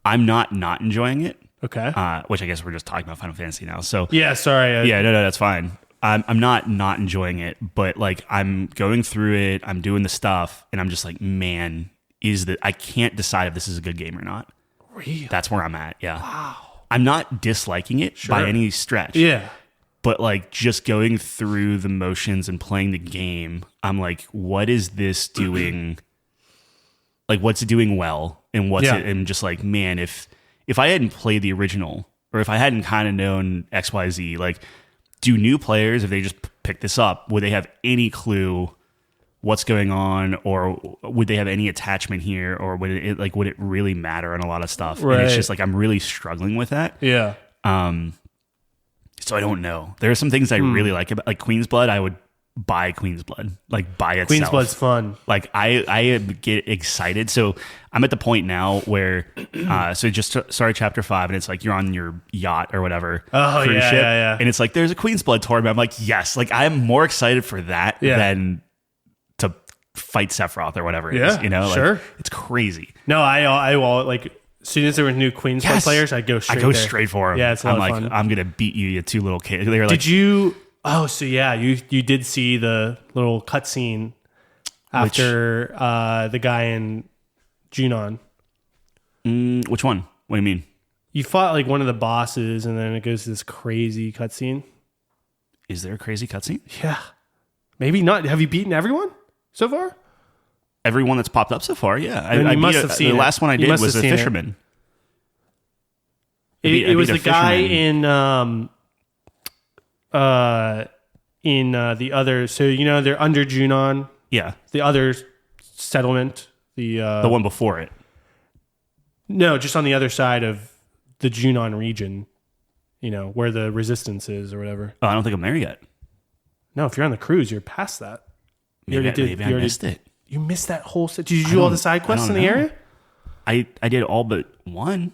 I'm not enjoying it.
Okay.
Which I guess we're just talking about Final Fantasy now. So
yeah, sorry.
No, that's fine. I'm not enjoying it, but like I'm going through it. I'm doing the stuff, and I'm just like, man, I can't decide if this is a good game or not.
Really?
That's where I'm at. Yeah.
Wow.
I'm not disliking it by any stretch.
Yeah.
But like just going through the motions and playing the game, I'm like, what is this doing? Like, what's it doing well, and what's it? And just like, man, if I hadn't played the original, or if I hadn't kind of known XYZ, like, do new players, if they just pick this up, would they have any clue what's going on, or would they have any attachment here, or would it really matter on a lot of stuff? Right. And it's just like I'm really struggling with that.
Yeah.
So I don't know. There are some things I really like about, like Queen's Blood. I would buy Queen's Blood, like by itself.
Queen's Blood's fun.
Like I get excited. So I'm at the point now where, so just started chapter 5, and it's like you're on your yacht or whatever.
Oh,
cruise ship,
yeah.
and it's like there's a Queen's Blood tournament. I'm like, yes, like I'm more excited for that than to fight Sephiroth or whatever it is. You know, like, it's crazy.
No, I like as soon as there were new Queen's Blood players, I go straight for them.
Yeah,
it's a lot of fun.
I'm gonna beat you, you two little kids. They were like,
did you? Oh, so yeah, you did see the little cutscene after the guy in Junon.
Which one? What do you mean?
You fought like one of the bosses, and then it goes to this crazy cutscene.
Is there a crazy cutscene?
Yeah, maybe not. Have you beaten everyone so far?
Everyone that's popped up so far, yeah.
I must have seen
the last one I did was the fisherman.
It was the guy in the other. So they're under Junon.
Yeah,
the other settlement. The
one before it.
No, just on the other side of the Junon region. Where the resistance is or whatever.
Oh, I don't think I'm there yet.
No, if you're on the cruise, you're past that.
Maybe I missed it.
You missed that whole. Did you do all the side quests in the area?
I did all but one.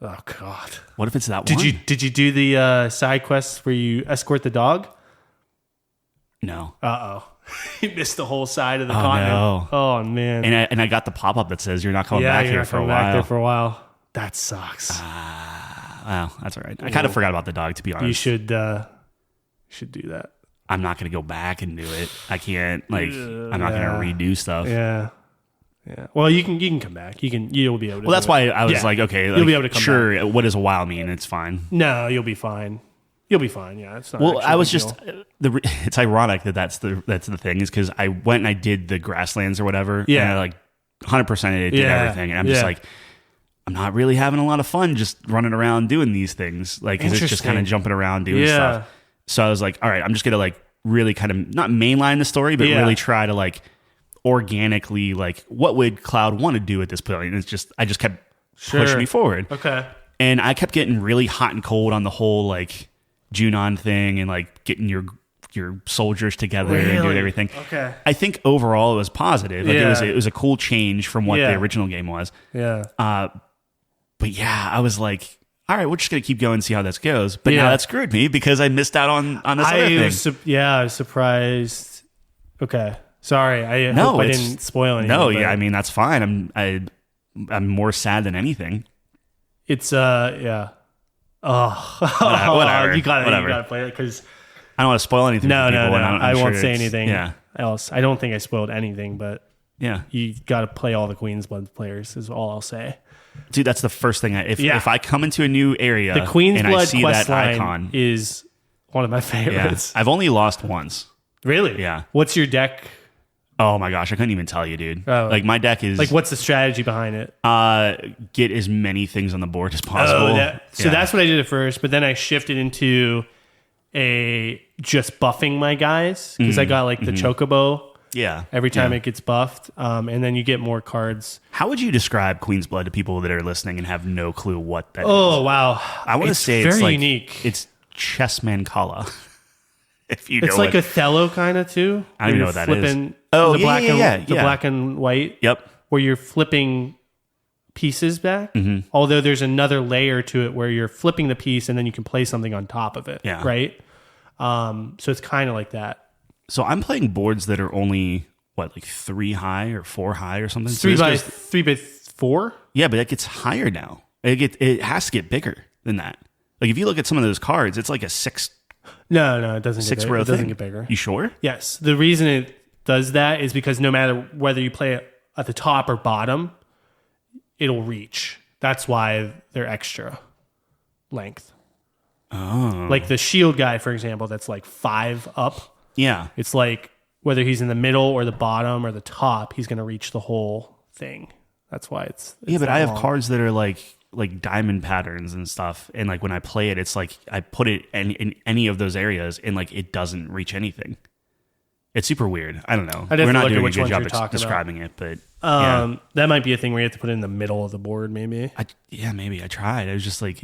Oh God!
What if it's that one?
Did you do the side quests where you escort the dog?
No.
Oh, you missed the whole side of the continent.
No.
Oh man!
And I got the pop up that says you're not coming back here for a while.
Back there for a while. That sucks.
Wow, that's all right. I kind of forgot about the dog, to be honest.
You should do that.
I'm not going to go back and do it. I can't. I'm not going to redo stuff.
Yeah. Yeah. Well, you can come back. You'll be able to.
Well, that's why I was like, okay,
you'll be able to come
sure.
back.
What does a while mean? It's fine.
No, you'll be fine. You'll be fine. Yeah, it's not.
Well, I was just. It's ironic that's the thing is because I went and I did the grasslands or whatever.
Yeah.
And I like 100% did everything, and I'm just like, I'm not really having a lot of fun just running around doing these things. Like, 'cause it's just kind of jumping around doing stuff. So I was like, all right, I'm just gonna like really kind of not mainline the story, but really try to like organically like what would Cloud want to do at this point. And I just kept pushing me forward.
Okay.
And I kept getting really hot and cold on the whole like Junon thing and like getting your soldiers together and doing everything.
Okay.
I think overall it was positive. Like it was a cool change from what the original game was.
Yeah.
But yeah, I was like, all right, we're just gonna keep going and see how this goes. But now that screwed me because I missed out on this other thing.
I was surprised. Okay, sorry. I hope I didn't spoil anything.
No, I mean that's fine. I'm more sad than anything.
It's Oh,
whatever.
You gotta play it because
I don't want to spoil anything.
No. I won't
sure
say anything.
Yeah.
Else, I don't think I spoiled anything, but
Yeah.
You got to play all the Queen's Blood players is all I'll say.
Dude, that's the first thing. If I come into a new area
the Queen's
and
Blood
I see
quest
that
line
icon,
is one of my favorites.
Yeah. I've only lost once.
Really?
Yeah.
What's your deck?
Oh my gosh, I couldn't even tell you, dude.
Oh.
Like my deck is
like, what's the strategy behind it?
Get as many things on the board as possible.
So that's what I did at first, but then I shifted into just buffing my guys because I got like the Chocobo.
Yeah.
Every time it gets buffed, and then you get more cards.
How would you describe Queen's Blood to people that are listening and have no clue what that is?
Oh wow!
I want to say
very
it's like,
unique.
It's chess Mancala. If you know
it's like Othello kind of too.
I don't even know what that is.
Oh, the black and white.
Yep.
Where you're flipping pieces back. Although there's another layer to it where you're flipping the piece and then you can play something on top of it.
Yeah.
Right. So it's kind of like that.
So I'm playing boards that are only like 3 high or 4 high or something.
Three by 4.
Yeah, but that gets higher now. It has to get bigger than that. Like if you look at some of those cards, it's like a 6.
No, it doesn't.
6
get
row
it doesn't
thing.
get bigger.
You sure?
Yes. The reason it does that is because no matter whether you play it at the top or bottom, it'll reach. That's why they're extra length.
Oh.
Like the shield guy, for example, that's like 5 up.
Yeah.
It's like whether he's in the middle or the bottom or the top, he's going to reach the whole thing. That's why it's
yeah, but I have
long.
cards that are like diamond patterns and stuff. And like when I play it, it's like I put it in any of those areas and like it doesn't reach anything. It's super weird. I don't know. We're not doing a good job describing it, but
that might be a thing where you have to put it in the middle of the board, maybe.
Maybe I tried. I was just like...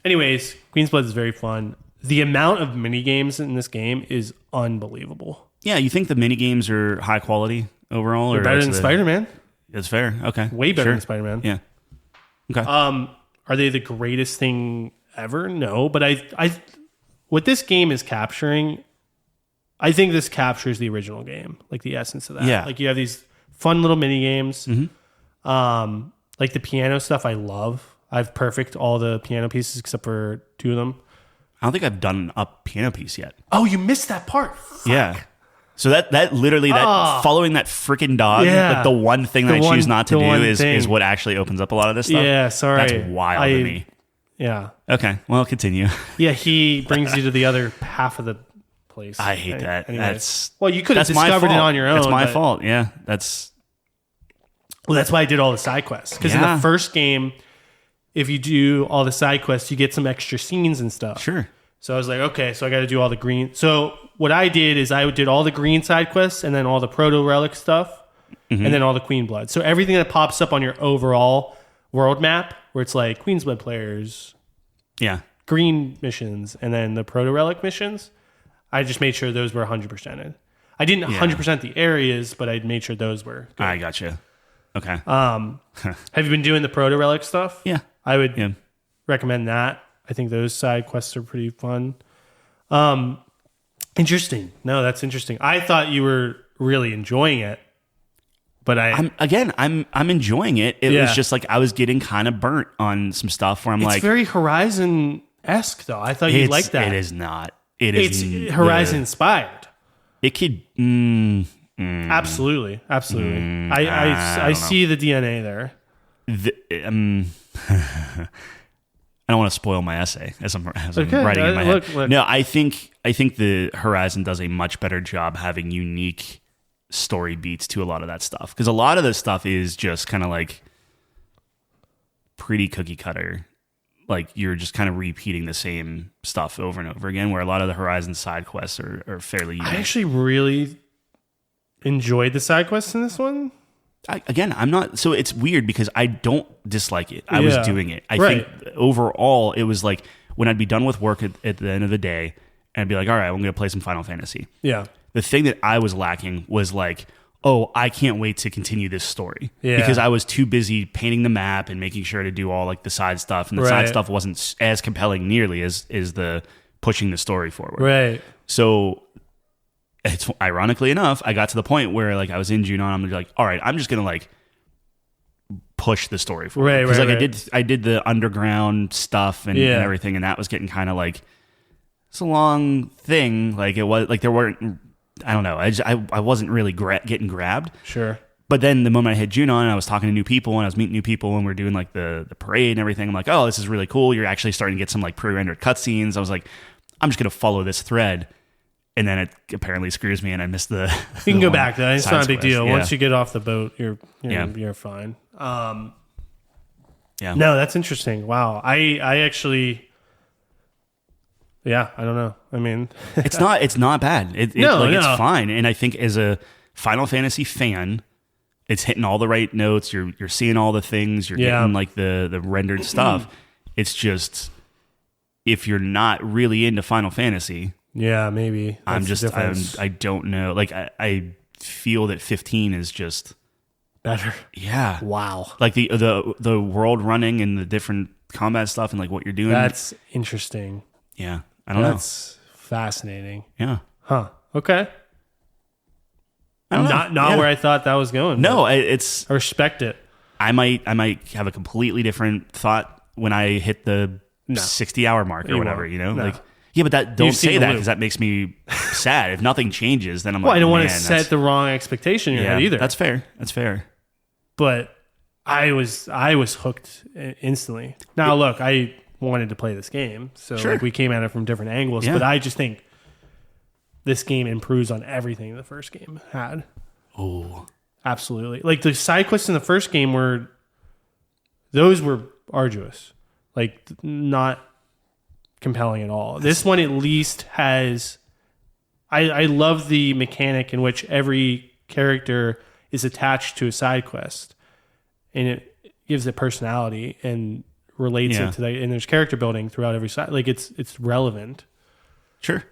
Anyways, Queen's Blood is very fun. The amount of mini games in this game is unbelievable.
Yeah, you think the mini games are high quality overall?
They're better than Spider-Man.
That's fair. Okay.
Way better than Spider-Man.
Yeah. Okay.
Are they the greatest thing ever? No, but I what this game is capturing, I think this captures the original game, like the essence of that.
Yeah.
Like you have these fun little mini games. Like the piano stuff I love. I've perfect all the piano pieces except for 2 of them.
I don't think I've done a piano piece yet.
Oh, you missed that part. Fuck.
Yeah. So that literally following that freaking dog, like the one thing that I choose not to do is what actually opens up a lot of this stuff.
Yeah, sorry.
That's wild to me.
Yeah.
Okay, well, continue.
Yeah, he brings you to the other half of the place.
I hate that.
Anyways. You could have discovered it on your own.
That's my fault. Yeah,
that's why I did all the side quests. Because in the first game, if you do all the side quests, you get some extra scenes and stuff.
Sure.
So I was like, okay, so I got to do all the green. So what I did is I did all the green side quests and then all the proto relic stuff and then all the Queen Blood. So everything that pops up on your overall world map, where it's like Queen's Blood players, green missions, and then the proto relic missions, I just made sure those were 100%ed. I didn't 100% the areas, but I made sure those were good.
I gotcha. Okay.
Have you been doing the proto relic stuff?
Yeah.
I would recommend that. I think those side quests are pretty fun. Interesting. No, that's interesting. I thought you were really enjoying it, but I'm
enjoying it. It was just like I was getting kind of burnt on some stuff where it's
very Horizon-esque though. I thought you'd like that.
It is not.
It's Horizon inspired.
It could.
Absolutely. I see the DNA there.
I don't want to spoil my essay as I'm writing in my head. Look. No, I think the Horizon does a much better job having unique story beats to a lot of that stuff, because a lot of this stuff is just kind of like pretty cookie cutter. Like you're just kind of repeating the same stuff over and over again, where a lot of the Horizon side quests are fairly unique.
I actually really enjoyed the side quests in this one.
I'm not. So it's weird because I don't dislike it. I was doing it. I think overall it was like when I'd be done with work at the end of the day and I'd be like, all right, I'm going to play some Final Fantasy.
Yeah.
The thing that I was lacking was like, oh, I can't wait to continue this story.
Yeah.
Because I was too busy painting the map and making sure to do all like the side stuff. And the side stuff wasn't as compelling nearly as the pushing the story forward.
Right.
So it's ironically enough, I got to the point where like I was in Junon. I'm like, all right, I'm just gonna like push the story forward. Because I did the underground stuff and everything, and that was getting kind of like it's a long thing. Like it was like there weren't I don't know. I wasn't really getting grabbed.
Sure.
But then the moment I hit June on, I was talking to new people and I was meeting new people and we're doing like the parade and everything. I'm like, oh, this is really cool. You're actually starting to get some like pre-rendered cutscenes. I was like, I'm just going to follow this thread. And then it apparently screws me and I missed the...
You can go back though. It's not a big deal.
Yeah.
Once you get off the boat, you're fine. No, that's interesting. Wow. I actually... Yeah, I don't know. I mean...
it's not bad. It's fine. And I think as a Final Fantasy fan... It's hitting all the right notes. You're seeing all the things. You're getting like the rendered stuff. It's just if you're not really into Final Fantasy,
maybe
I don't know. Like I feel that 15 is just
better.
Yeah.
Wow.
Like the world running and the different combat stuff and like what you're doing.
That's interesting.
Yeah. I don't know.
That's fascinating.
Yeah.
Huh. Okay. Not where I thought that was going.
No,
I respect it.
I might have a completely different thought when I hit the 60-hour mark or whatever, you know? No. Like, yeah, but don't say that because that makes me sad. If nothing changes, then I'm like,
I don't want to set the wrong expectation in your head either.
That's fair.
But I was hooked instantly. Now, look, I wanted to play this game, so like we came at it from different angles, but I just think this game improves on everything the first game had.
Oh,
absolutely! Like the side quests in the first game were arduous, like not compelling at all. This one at least has. I love the mechanic in which every character is attached to a side quest, and it gives it personality and relates it to that. And there's character building throughout every side. Like it's relevant.
Sure.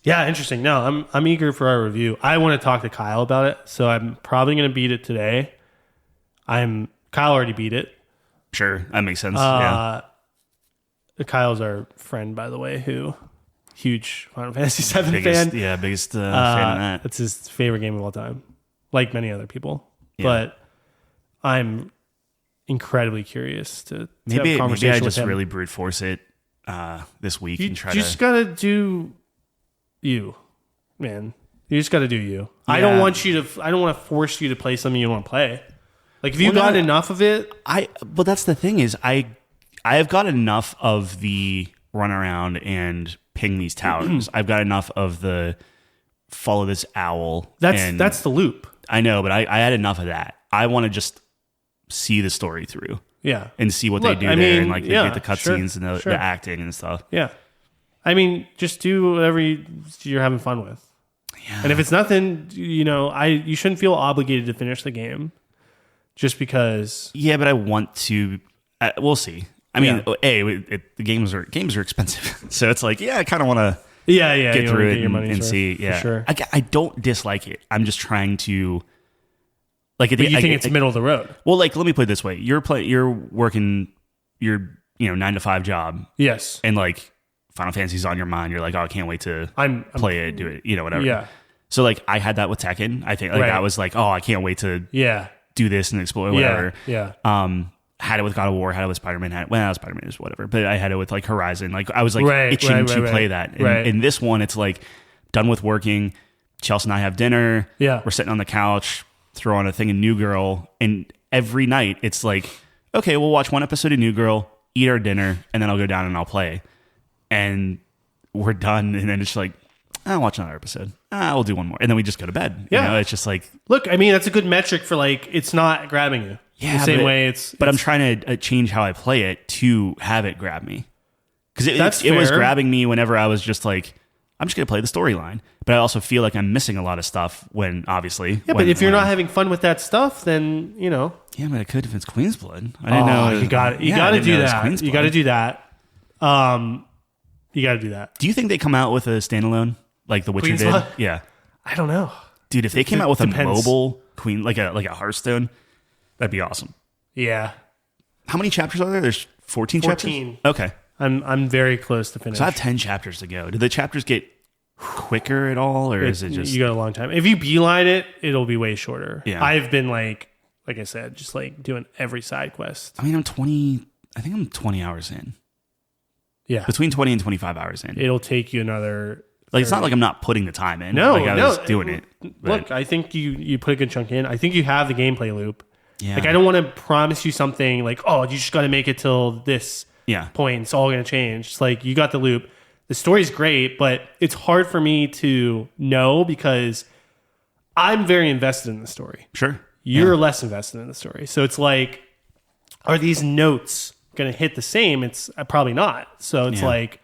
Yeah, interesting. No, I'm eager for our review. I want to talk to Kyle about it, so I'm probably going to beat it today. Kyle already beat it.
Sure, that makes sense.
Kyle's our friend, by the way, who huge Final Fantasy VII fan.
Yeah, biggest fan of that.
It's his favorite game of all time, like many other people. Yeah. But I'm incredibly curious to have a conversation
maybe I just
with him.
really brute force it this week and try to.
You just gotta do you, man. You just gotta do you. Yeah. I don't want to force you to play something you don't want to play. Like if you got enough of it,
but that's the thing is I have got enough of the run around and ping these towers. I've got enough of the follow this owl.
That's the loop.
I know, but I had enough of that. I want to just see the story through.
Yeah.
And see what they do there and like they get the cutscenes and the acting and stuff.
Yeah. I mean, just do whatever you're having fun with.
Yeah.
And if it's nothing, you shouldn't feel obligated to finish the game just because.
Yeah, but I want to. We'll see. I mean, the games are expensive, so it's like, I kind of want to. Get through it and see. Yeah,
sure.
I don't dislike it. I'm just trying to. Like,
but you think it's middle of the road?
Well, like, let me put it this way: you're working your 9 to 5 job.
Yes,
and like Final Fantasy's on your mind. You're like, oh, I can't wait to play it, do it, whatever.
Yeah.
So like, I had that with Tekken. I think like that was like, oh, I can't wait to do this and explore whatever.
Yeah.
Had it with God of War. Had it with Spider-Man. Spider-Man is whatever. But I had it with like Horizon. Like I was like itching to play that. And in this one, it's like done with working. Chelsea and I have dinner.
Yeah.
We're sitting on the couch. Throw on a thing of New Girl, and every night it's like, okay, we'll watch one episode of New Girl, eat our dinner, and then I'll go down and I'll play, and we're done. And then it's like, I'll watch another episode. We'll do one more, and then we just go to bed.
Yeah,
it's just like,
look, I mean, that's a good metric for like it's not grabbing you.
Yeah,
the same way it's.
But I'm trying to change how I play it to have it grab me, because it was grabbing me whenever I was just like, I'm just going to play the storyline. But I also feel like I'm missing a lot of stuff when, obviously...
Yeah, but if you're not having fun with that stuff, then,
Yeah, but I could if it's Queen's Blood. I didn't know...
You got to do that. You got to do that. You got to do that.
Do you think they come out with a standalone like The Witcher
Queen's
did?
Blood?
Yeah.
I don't know.
Dude, if they came out with a mobile Queen, like a Hearthstone, that'd be awesome.
Yeah.
How many chapters are there? There's 14 chapters?
14.
Okay.
I'm very close to finish.
So I have 10 chapters to go. Do the chapters get quicker at all, or is it just...
You got a long time. If you beeline it, it'll be way shorter.
Yeah.
I've been like I said, just like doing every side quest.
I mean, I think I'm 20 hours in.
Yeah.
Between 20 and 25 hours in.
It'll take you another
Like, it's not like I'm not putting the time in.
No,
like, I was doing it.
Look, I think you put a good chunk in. I think you have the gameplay loop.
Yeah.
Like, I don't want to promise you something like, oh, you just got to make it till this point. It's all going to change. It's like, you got the loop. The story's great, but it's hard for me to know because I'm very invested in the story.
Sure.
You're less invested in the story. So it's like, are these notes going to hit the same? It's probably not. So it's like...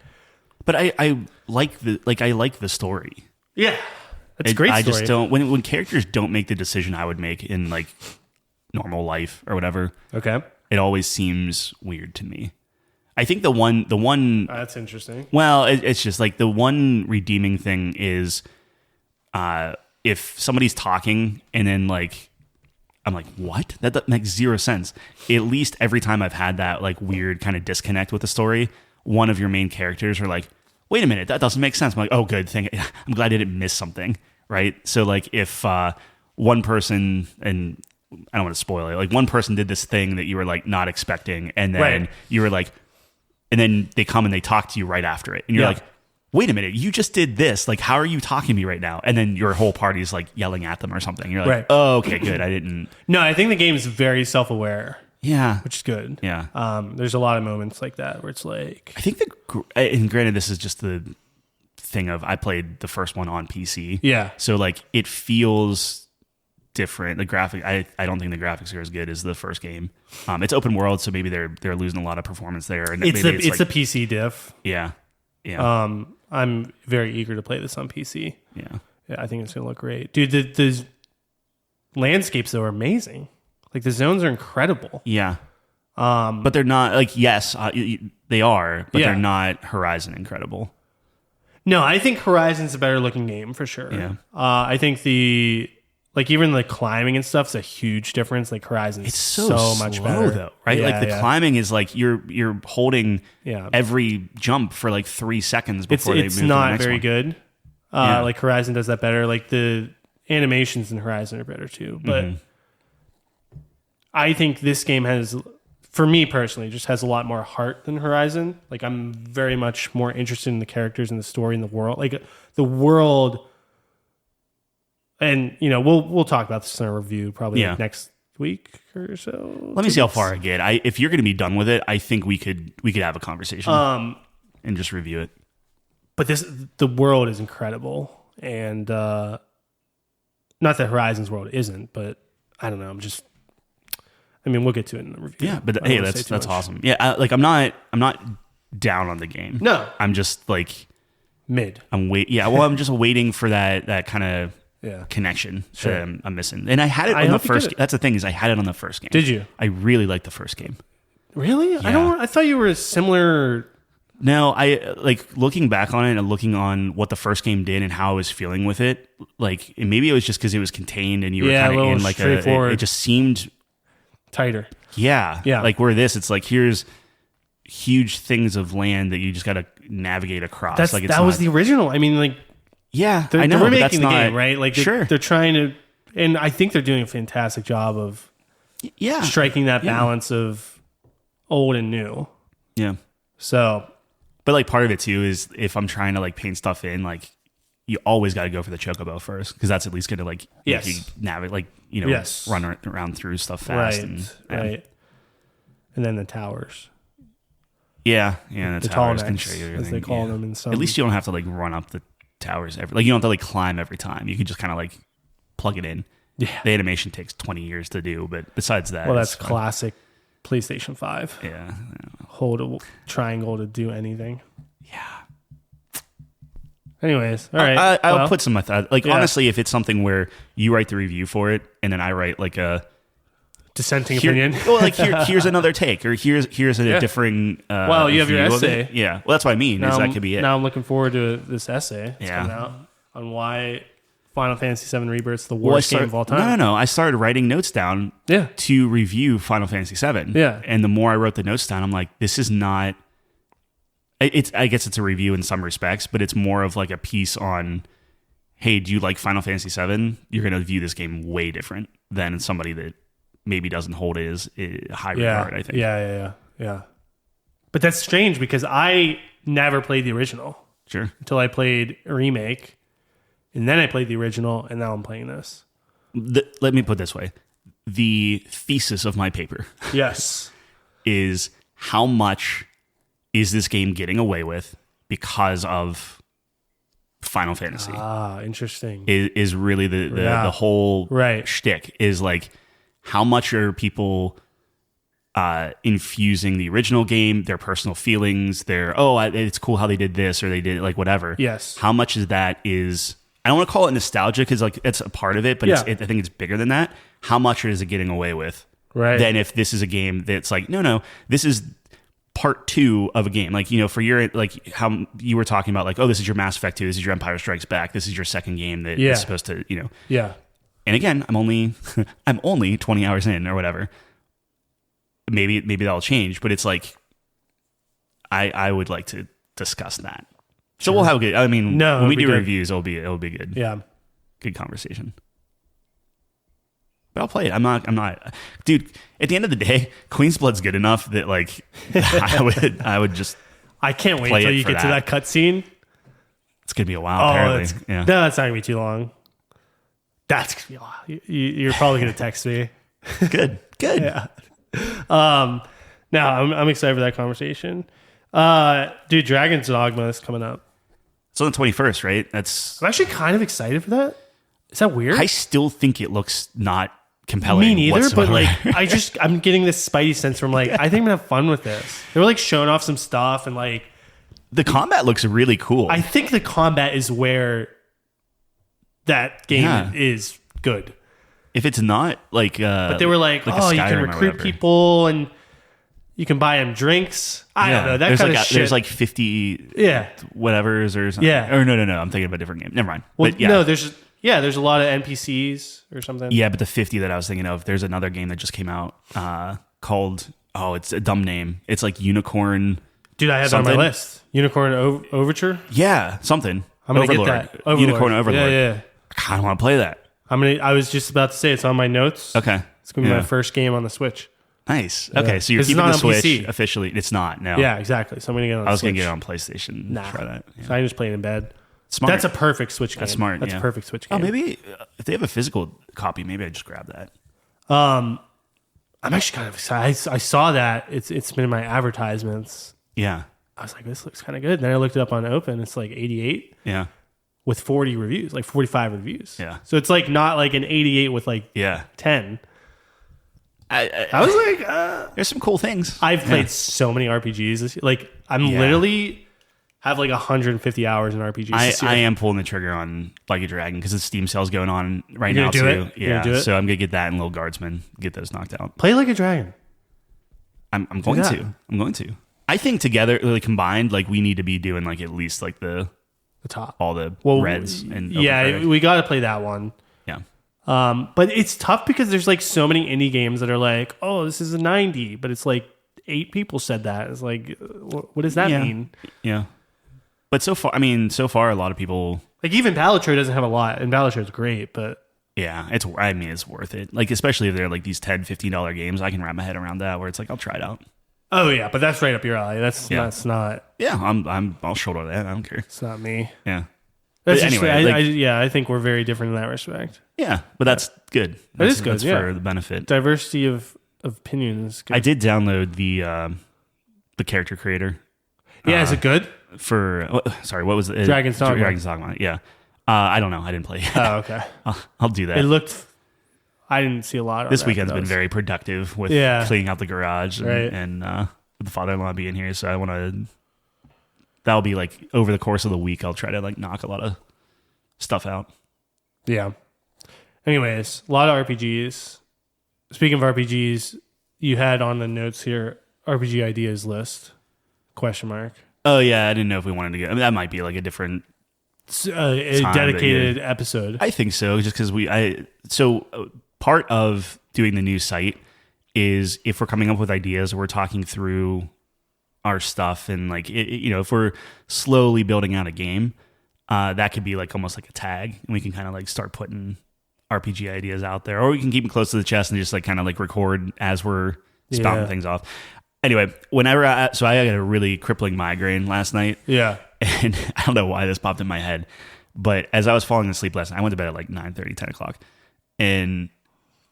But I like the story.
Yeah. It's a great story.
I just don't... When characters don't make the decision I would make in, like, normal life or whatever,
okay,
it always seems weird to me. I think the one
that's interesting.
Well, it's just like the one redeeming thing is if somebody's talking and then like I'm like, what? That makes zero sense. At least every time I've had that like weird kind of disconnect with the story, one of your main characters are like, wait a minute, that doesn't make sense. I'm like, oh, good thing. I'm glad I didn't miss something, right? So like if one person, and I don't want to spoil it, like one person did this thing that you were like not expecting, and then you were like, and then they come and they talk to you right after it, and you're like, wait a minute, you just did this. Like, how are you talking to me right now? And then your whole party is like yelling at them or something. You're like, oh, okay, good. I didn't.
No, I think the game is very self-aware.
Yeah.
Which is good.
Yeah.
There's a lot of moments like that where it's like...
I think and granted, this is just the thing of, I played the first one on PC.
Yeah.
So like, it feels different. The graphic, I don't think the graphics are as good as the first game. It's open world, so maybe they're losing a lot of performance there. And
it's a PC diff.
Yeah. Yeah.
I'm very eager to play this on PC.
Yeah.
I think it's going to look great. Dude, the landscapes, though, are amazing. Like, the zones are incredible.
Yeah. But they're not, like, yes, they are, but they're not Horizon incredible.
No, I think Horizon's a better looking game, for sure.
Yeah.
I think even the climbing and stuff is a huge difference. Like, Horizon's
it's so
much
slow,
better.
though, right?
Yeah,
like, the climbing is like, you're holding every jump for like 3 seconds before they move to the next one.
It's not very good. Like, Horizon does that better. Like, the animations in Horizon are better, too. But I think this game has, for me personally, just has a lot more heart than Horizon. Like, I'm very much more interested in the characters and the story and the world. Like, the world... And, you know, we'll talk about this in our review probably like next week or so.
Let me see how far I get. If you're going to be done with it, I think we could have a conversation and just review it.
But the world is incredible. And not that Horizon's world isn't, but I don't know. We'll get to it in the review.
Yeah, but hey, that's awesome. Yeah, I'm not down on the game.
No.
I'm just like
mid.
I'm just waiting for that kind of connection that I'm missing. And I had it on the first. That's the thing, is I had it on the first game.
Did you?
I really liked the first game.
Really?
Yeah.
I thought you were similar.
No, I like looking back on it and looking on what the first game did and how I was feeling with it. Like, maybe it was just because it was contained and you were kind of in like it just seemed
tighter.
Yeah. Like, where it's like, here's huge things of land that you just got to navigate across.
That was the original. I mean, like.
Yeah,
I know.
They're
remaking the game, right? Like, they're trying to, and I think they're doing a fantastic job of striking that balance of old and new.
Yeah.
So,
but like, part of it too is if I'm trying to like paint stuff in, like, you always got to go for the chocobo first, because that's at least going to like make you navigate, like, you know, run around through stuff fast,
right. And then the towers.
Yeah, the towers can show you
everything, as they call them. In some,
at least you don't have to like run up the towers you don't have to like climb every time. You can just kind of like plug it in. The animation takes 20 years to do, but besides that,
well, that's classic PlayStation 5.
Yeah.
Hold a triangle to do anything. Yeah. Anyways, all right.
I'll put some method. Like, honestly, if it's something where you write the review for it and then I write like a
dissenting opinion.
Well, like, here's another take, or here's a differing.
Well, you have your essay.
Yeah. Well, that's what I mean. That could be it.
Now I'm looking forward to this essay that's coming out on why Final Fantasy VII Rebirth is the worst game of all time.
No. I started writing notes down to review Final Fantasy VII.
Yeah.
And the more I wrote the notes down, I'm like, this is not. I guess it's a review in some respects, but it's more of like a piece on, hey, do you like Final Fantasy VII? You're going to view this game way different than somebody that maybe doesn't hold it as high regard, I think.
Yeah. But that's strange, because I never played the original.
Sure.
until I played a remake, and then I played the original, and now I'm playing this.
Let me put it this way. The thesis of my paper
Yes.
is how much is this game getting away with because of Final Fantasy?
Interesting.
Is really the whole shtick is like, how much are people infusing the original game, their personal feelings, it's cool how they did this or they did like whatever.
Yes.
How much is that is, I don't want to call it nostalgia because like it's a part of it, but I think it's bigger than that. How much is it getting away with?
Right.
Than if this is a game that's like, no, this is part 2 of a game. Like, for your, like how you were talking about like, oh, this is your Mass Effect 2, this is your Empire Strikes Back, this is your second game that is supposed to,
Yeah.
And again, I'm only 20 hours in or whatever. Maybe that'll change, but it's like I would like to discuss that. So we'll have a good. I mean, when we do reviews, it'll be good.
Yeah,
good conversation. But I'll play it. I'm not, dude. At the end of the day, Queen's Blood's good enough that like I would just.
I can't wait until you get to that cutscene.
It's gonna be a while. Apparently,
no, that's not gonna be too long. That's gonna be a while. You're probably gonna text me.
Good.
Yeah. Now I'm excited for that conversation. Dude, Dragon's Dogma is coming up.
It's on the 21st, right?
I'm actually kind of excited for that. Is that weird?
I still think it looks not compelling.
Me neither,
whatsoever.
but like I'm getting this spidey sense from like, I think I'm gonna have fun with this. They were like showing off some stuff and like
the combat looks really cool.
I think the combat is where that game is good.
If it's not like,
but they were like oh, you can recruit people and you can buy them drinks. I don't know that kind of shit.
There's like 50 whatevers or something.
Yeah.
Or no, I'm thinking of a different game. Never mind.
Well,
but
no, there's a lot of NPCs or something.
Yeah, but the 50 that I was thinking of, there's another game that just came out called it's a dumb name. It's like Unicorn.
Dude, I have that on my list. Unicorn Overture.
Yeah, something.
I'm gonna get that. Overlord.
Unicorn Overlord.
Yeah.
I kind of want to play that.
I was just about to say it's on my notes.
Okay.
It's gonna be my first game on the Switch.
Nice. Okay, so you're keeping the Switch PC. Officially. It's not. No.
Yeah, exactly. So I'm gonna get on.
I was gonna get it on PlayStation. Try that.
Yeah. So I just play it in bed.
Smart.
That's a perfect Switch game.
That's smart.
That's a perfect Switch game.
Oh, maybe if they have a physical copy, maybe I just grab that.
I'm actually kind of excited. I saw that it's been in my advertisements.
Yeah.
I was like, this looks kind of good. Then I looked it up on Open. It's like 88.
Yeah.
With 40 reviews, like 45 reviews.
Yeah.
So it's like not like an 88 with like 10. I was like,
there's some cool things.
I've played so many RPGs this year. Like I'm literally have like 150 hours in RPGs this year.
I am pulling the trigger on Like a Dragon because the Steam sale's going on right now
do
too.
It?
Yeah.
Do it?
So I'm gonna get that and Little Guardsman, get those knocked out.
Play Like a Dragon.
I'm going to. I think together, like combined, like we need to be doing like at least like the
top,
all the reds and
we got to play that one.
Yeah.
But it's tough because there's like so many indie games that are like, oh, this is a 90, but it's like 8 people said that. It's like, what does that mean?
Yeah. But so far, a lot of people
like even Balatro doesn't have a lot, and Balatro is great, but
yeah, it's worth it. Like especially if they're like these $10, $15 games, I can wrap my head around that. Where it's like I'll try it out.
Oh yeah, but that's right up your alley. That's not.
Yeah, I'll shoulder that. I don't care.
It's not me.
Yeah.
That's anyway, I think we're very different in that respect.
Yeah, but that's good.
That is good.
That's for the benefit.
Diversity of opinion is good.
I did download the character creator.
Yeah, is it good?
What was it?
Dragon's Dogma.
Dragon's Dogma. Yeah. I don't know. I didn't play it.
Oh, okay.
I'll do that.
It looked. I didn't see a lot.
This weekend's been very productive with cleaning out the garage and with the father-in-law being here. So I want to. That'll be like over the course of the week. I'll try to like knock a lot of stuff out.
Yeah. Anyways, a lot of RPGs. Speaking of RPGs, you had on the notes here RPG ideas list ?
Oh yeah, I didn't know if we wanted to go. I mean, that might be like a different.
A dedicated episode.
I think so, just because part of doing the new site is if we're coming up with ideas, we're talking through our stuff and like if we're slowly building out a game, that could be like almost like a tag, and we can kind of like start putting RPG ideas out there, or we can keep them close to the chest and just like kind of like record as we're spouting things off. Anyway, so I got a really crippling migraine last night.
Yeah.
And I don't know why this popped in my head, but as I was falling asleep last night, I went to bed at like 9:30, 10 o'clock. And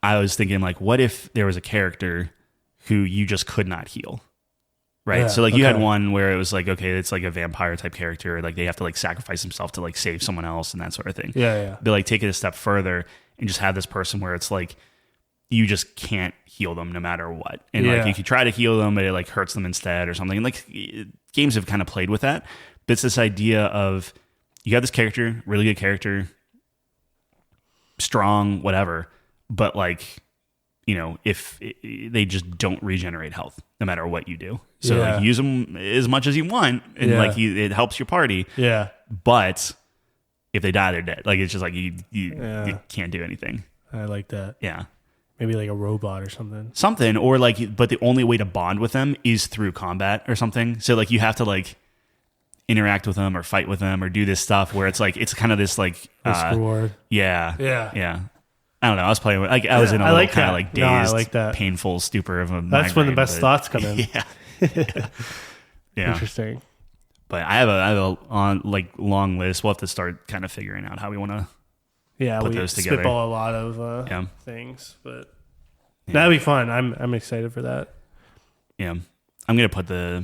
I was thinking like, what if there was a character who you just could not heal? Right.
Yeah,
so like you had one where it was like, okay, it's like a vampire type character. Like they have to like sacrifice himself to like save someone else and that sort of thing.
Yeah.
But like take it a step further and just have this person where it's like, you just can't heal them no matter what. And like you could try to heal them, but it like hurts them instead or something. And like games have kind of played with that. But it's this idea of you have this character, really good character, strong, whatever. But like, you know, if they just don't regenerate health no matter what you do. So like use them as much as you want and like it helps your party.
Yeah.
But if they die, they're dead. Like it's just like you can't do anything.
I like that.
Yeah.
Maybe like a robot or something.
Something, or like, but the only way to bond with them is through combat or something. So like you have to like interact with them or fight with them or do this stuff where it's like, it's kind of this like,
reward.
Yeah. I don't know. I was playing with, like, I was in a little kind of like dazed, painful stupor of a
That's
migraine,
when the best thoughts come in.
Yeah.
Interesting.
But I have a on like long list. We'll have to start kind of figuring out how we want to put those together.
Spitball a lot of things, but that'd be fun. I'm excited for that.
Yeah, I'm gonna put the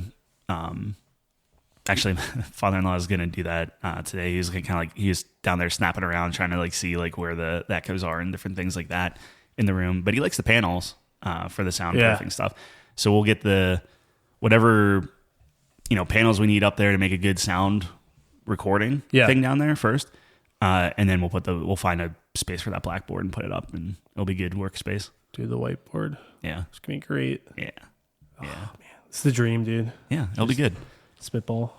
actually, my father-in-law is gonna do that today. He's kind of like he's down there snapping around, trying to like see like where the echoes are and different things like that in the room. But he likes the panels for the soundproofing stuff. So we'll get the whatever panels we need up there to make a good sound recording thing down there first, and then we'll find a space for that blackboard and put it up, and it'll be good workspace.
Do the whiteboard.
Yeah,
it's gonna be great.
Yeah.
Oh man, it's the dream, dude.
Yeah, it'll be good.
Spitball.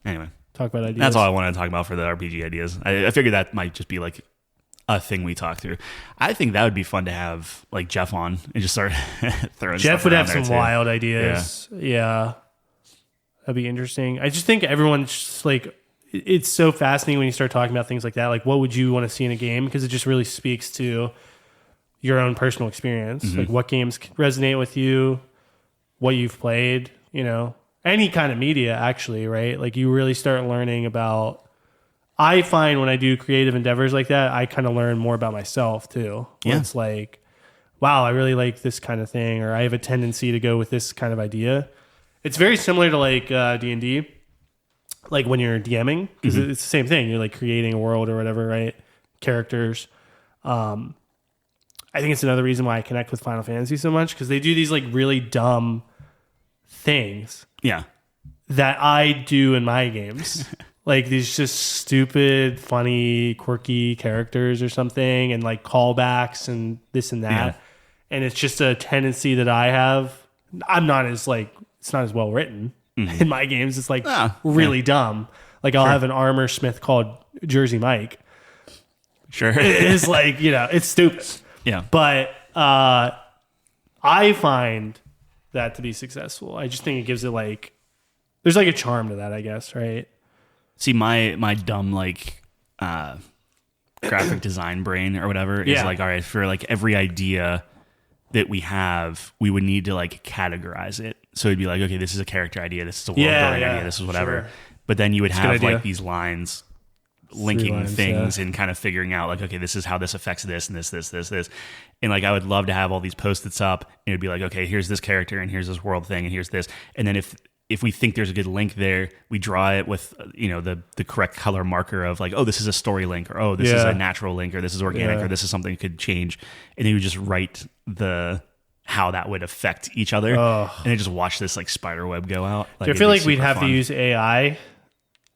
Anyway,
talk about ideas.
That's all I wanted to talk about for the RPG ideas. I figured that might just be like a thing we talk through. I think that would be fun to have like Jeff on and just start throwing.
Jeff would have some
too.
wild ideas. Yeah, that'd be interesting. I just think everyone's just like, it's so fascinating when you start talking about things like that. Like, what would you want to see in a game? Because it just really speaks to your own personal experience. Mm-hmm. Like, what games resonate with you, what you've played, any kind of media, actually, right? Like, you really start learning about. I find when I do creative endeavors like that, I kind of learn more about myself too. Yeah. It's like, wow, I really like this kind of thing, or I have a tendency to go with this kind of idea. It's very similar to like D&D, like when you're DMing, because it's the same thing. You're like creating a world or whatever, right? Characters. I think it's another reason why I connect with Final Fantasy so much, because they do these like really dumb things.
Yeah.
That I do in my games. Like these just stupid, funny, quirky characters or something, and like callbacks and this and that. Yeah. And it's just a tendency that I have. I'm not as like, it's not as well written in my games. It's like really dumb. Like I'll have an armor smith called Jersey Mike.
Sure.
It's like, it's stupid.
Yeah.
But I find that to be successful. I just think it gives it like, there's like a charm to that, I guess, right?
See, my dumb like graphic design brain or whatever is like, all right, for like every idea that we have, we would need to like categorize it. So it'd be like, okay, this is a character idea, this is a world building idea, this is whatever. Sure. But then you would have like these lines linking things and kind of figuring out like, okay, this is how this affects this and this. And like I would love to have all these post-its up and it'd be like, okay, here's this character and here's this world thing and here's this. And then if we think there's a good link there, we draw it with the correct color marker of like, oh, this is a story link, or oh, this is a natural link, or this is organic, or this is something that could change. And then we just write how that would affect each other, and then just watch this like spider web go out. Like,
I feel like we'd have to use AI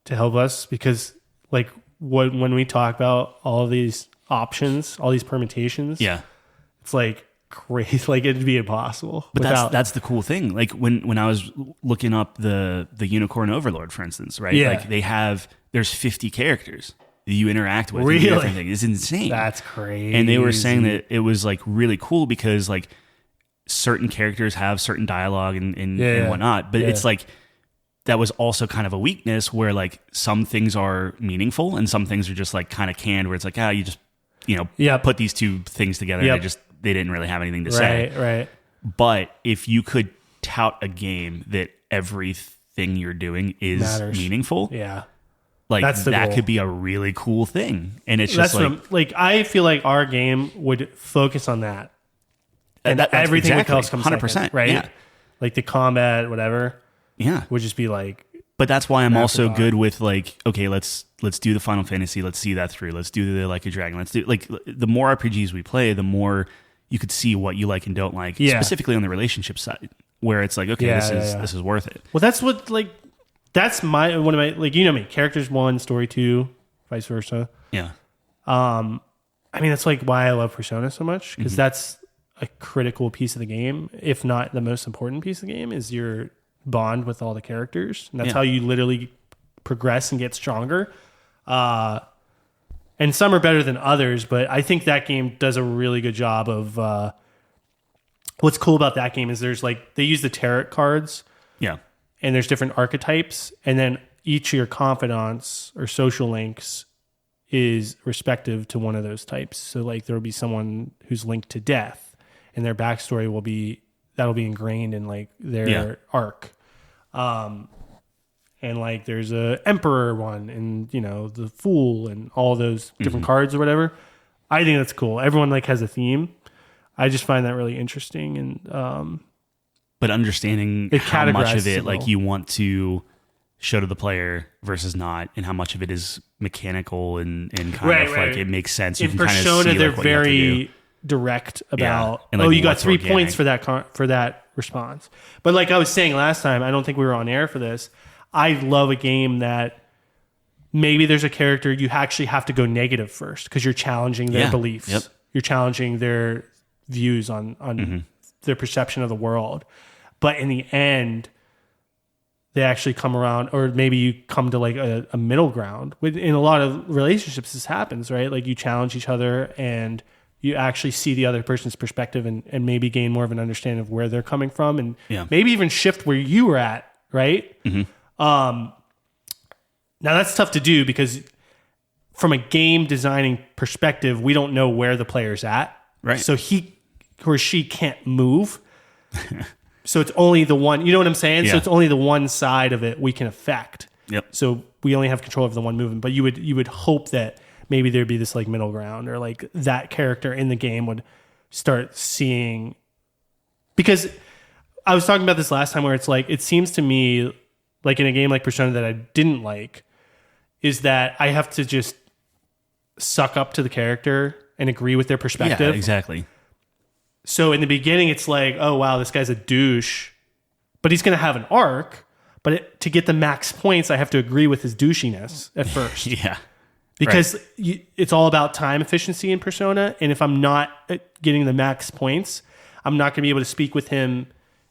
to help us, because like when we talk about all of these options, all these permutations, it's like crazy. Like it'd be impossible.
But that's the cool thing. Like when I was looking up the Unicorn Overlord, for instance, right? Like there's 50 characters that you interact with.
Really?
It's insane.
That's crazy.
And they were saying that it was like really cool because like certain characters have certain dialogue and whatnot. But it's like that was also kind of a weakness where like some things are meaningful and some things are just like kind of canned, where it's like, you just put these two things together and they didn't really have anything to say.
Right.
But if you could tout a game that everything you're doing is meaningful, like
That's the
that
goal.
could be a really cool thing. And it's
That's
just
what I'm, like, I feel like our game would focus on that. And
that's
everything
exactly,
else comes
100%,
second, right?
yeah.
Like the combat, whatever,
Yeah.
would just be like,
But that's why I'm also
afterthought.
good with like, okay, let's do the Final Fantasy. Let's see that through. Let's do the Like a Dragon. Let's do like the more RPGs we play, the more you could see what you like and don't like,
Yeah.
specifically on the relationship side, where it's like, okay, this is worth it.
well, that's what, like, that's one of my, like, you know me, characters 1, story 2, vice versa.
Yeah.
I mean, that's like why I love Persona so much, because
Mm-hmm.
that's a critical piece of the game, if not the most important piece of the game, is your bond with all the characters. And that's
Yeah.
how you literally progress and get stronger. And some are better than others, but I think that game does a really good job of, what's cool about that game is there's like, they use the tarot cards,
Yeah.
and there's different archetypes, and then each of your confidants or social links is respective to one of those types. So like there will be someone who's linked to death, and their backstory will be ingrained in like their arc. And like there's a emperor one, and you know, the fool, and all those different cards or whatever. I think that's cool. Everyone like has a theme. I just find that really interesting, and
But understanding
It
how much of
categorizes
it
it
like
well.
you want to show to the player versus not, and how much of it is mechanical and kind of like it makes sense. You
in
can kind of
Persona,
see,
they're
like, what you have to do.
very direct about,
and, like,
you got
what's
3
organic.
points for that response. But like I was saying last time, I don't think we were on air for this. I love a game that maybe there's a character you actually have to go negative first because you're challenging their beliefs.
Yep.
You're challenging their views on their perception of the world. But in the end, they actually come around, or maybe you come to like a middle ground. In a lot of relationships, this happens, right? Like you challenge each other and you actually see the other person's perspective, and maybe gain more of an understanding of where they're coming from, and maybe even shift where you were at, right? Now that's tough to do because from a game designing perspective, we don't know where the player's at.
Right.
So he or she can't move. So it's only the one, you know what I'm saying?
Yeah.
So it's only the one side of it we can affect.
Yep.
So we only have control of the one movement, but you would hope that maybe there'd be this like middle ground, or like that character in the game would start seeing, because I was talking about this last time where it's like, it seems to me like in a game like Persona that I didn't like is that I have to just suck up to the character and agree with their perspective.
Yeah, exactly.
So in the beginning, it's like, oh, wow, this guy's a douche, but he's going to have an arc. But to get the max points, I have to agree with his douchiness at first.
Yeah.
Because it's all about time efficiency in Persona. And if I'm not getting the max points, I'm not going to be able to speak with him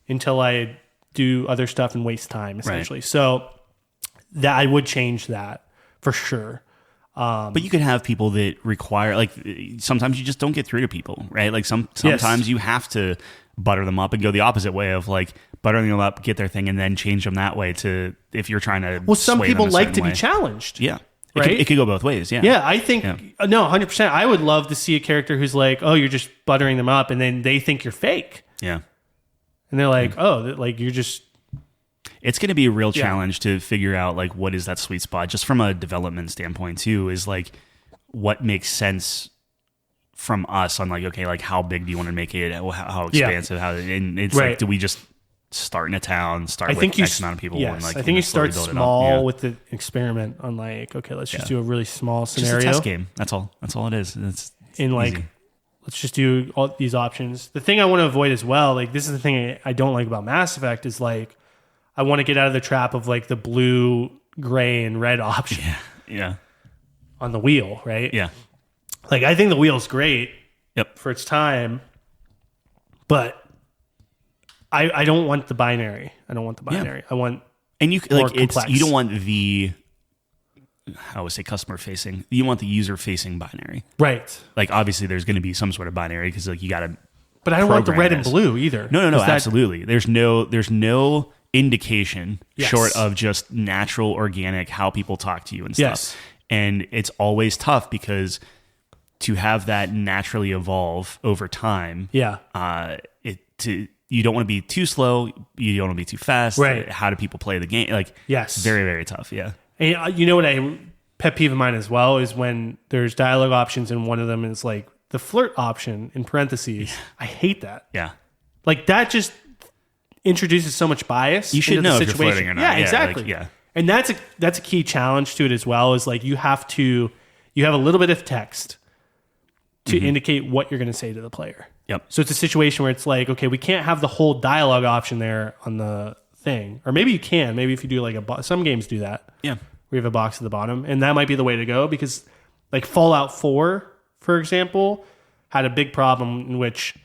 until I do other stuff and waste time, essentially.
Right.
So that I would change that for sure.
But you could have people that require, like, sometimes you just don't get through to people, right? Like sometimes you have to butter them up and go the opposite way of like buttering them up, get their thing, and then change them that way to, if you're trying to,
Well, some
sway
people
them a
like
certain
to
way.
be challenged.
Yeah.
Right?
It could go both ways. Yeah.
Yeah, I think, no, 100%. I would love to see a character who's like, oh, you're just buttering them up, and then they think you're fake.
Yeah.
And they're like, oh, like you're just...
It's going to be a real challenge to figure out like what is that sweet spot, just from a development standpoint too, is like what makes sense from us on like, okay, like how big do you want to make it? How expansive? And it's like, do we just start in a town, start with X amount of people?
Yes,
and like,
I think you start
slowly build it up?
small with the experiment on like, okay, let's just do a really small scenario.
Just a test game. That's all. That's all it is. It's
in like,
easy.
let's just do all these options. The thing I want to avoid as well, like this is the thing I don't like about Mass Effect, is like, I want to get out of the trap of like the blue, gray, and red option
Yeah.
on the wheel, right?
Yeah.
Like I think the wheel's great
Yep.
for its time, but I don't want the binary. I don't want the binary. I want
And you
more
like it's
complex.
you don't want the, I would say customer facing. You want the user facing binary.
right.
Like obviously there's going to be some sort of binary because like you got to.
But I don't want the red and
this.
blue either.
No,
'Cause that-
absolutely. There's no indication
Yes.
short of just natural, organic, how people talk to you and stuff.
Yes.
And it's always tough because to have that naturally evolve over time,
Yeah.
you don't want to be too slow, you don't want to be too fast.
Right.
How do people play the game? Like,
Yes.
very, very tough. Yeah.
And you know what pet peeve of mine as well is when there's dialogue options and one of them is like the flirt option in parentheses. I hate that.
Yeah.
Like that just introduces so much bias.
You should
into
know
the
if
situation.
you're flirting or not.
Yeah,
Yeah,
exactly.
like, yeah.
And that's a key challenge to it as well, is like you have a little bit of text to indicate what you're going to say to the player.
Yep.
So it's a situation where it's like, okay, we can't have the whole dialogue option there on the thing. Or maybe you can. Maybe if you do like some games do that.
Yeah.
We have a box at the bottom. And that might be the way to go, because like Fallout 4, for example, had a big problem in which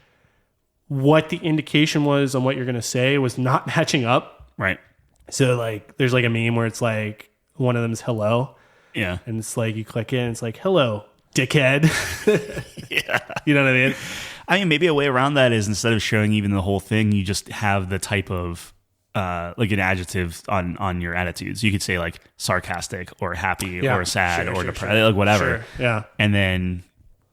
what the indication was on what you're going to say was not matching up.
Right.
So like there's like a meme where it's like one of them is hello.
Yeah.
And it's like you click it and it's like, hello, dickhead.
Yeah.
You know what I mean?
I mean, maybe a way around that is instead of showing even the whole thing, you just have the type of like an adjective on your attitudes. You could say like sarcastic or happy or sad or depressed, like whatever.
Sure. Yeah.
And then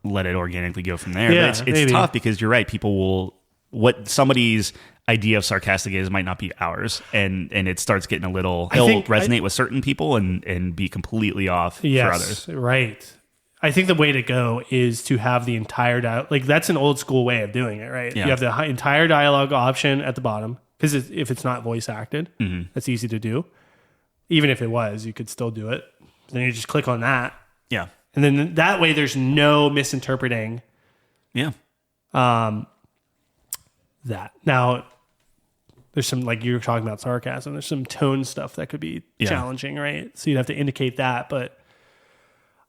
let it organically go from there.
Yeah,
But it's tough because you're right. People will, what somebody's idea of sarcastic is might not be ours. And it starts getting a little, it'll resonate with certain people and be completely off for others.
Right. I think the way to go is to have the entire dialogue. Like that's an old school way of doing it, right?
Yeah.
You have the entire dialogue option at the bottom, because if it's not voice acted, that's easy to do. Even if it was, you could still do it. Then you just click on that.
Yeah.
And then that way there's no misinterpreting
Yeah.
that. Now, there's some, like you were talking about sarcasm, there's some tone stuff that could be challenging, right? So you'd have to indicate that, but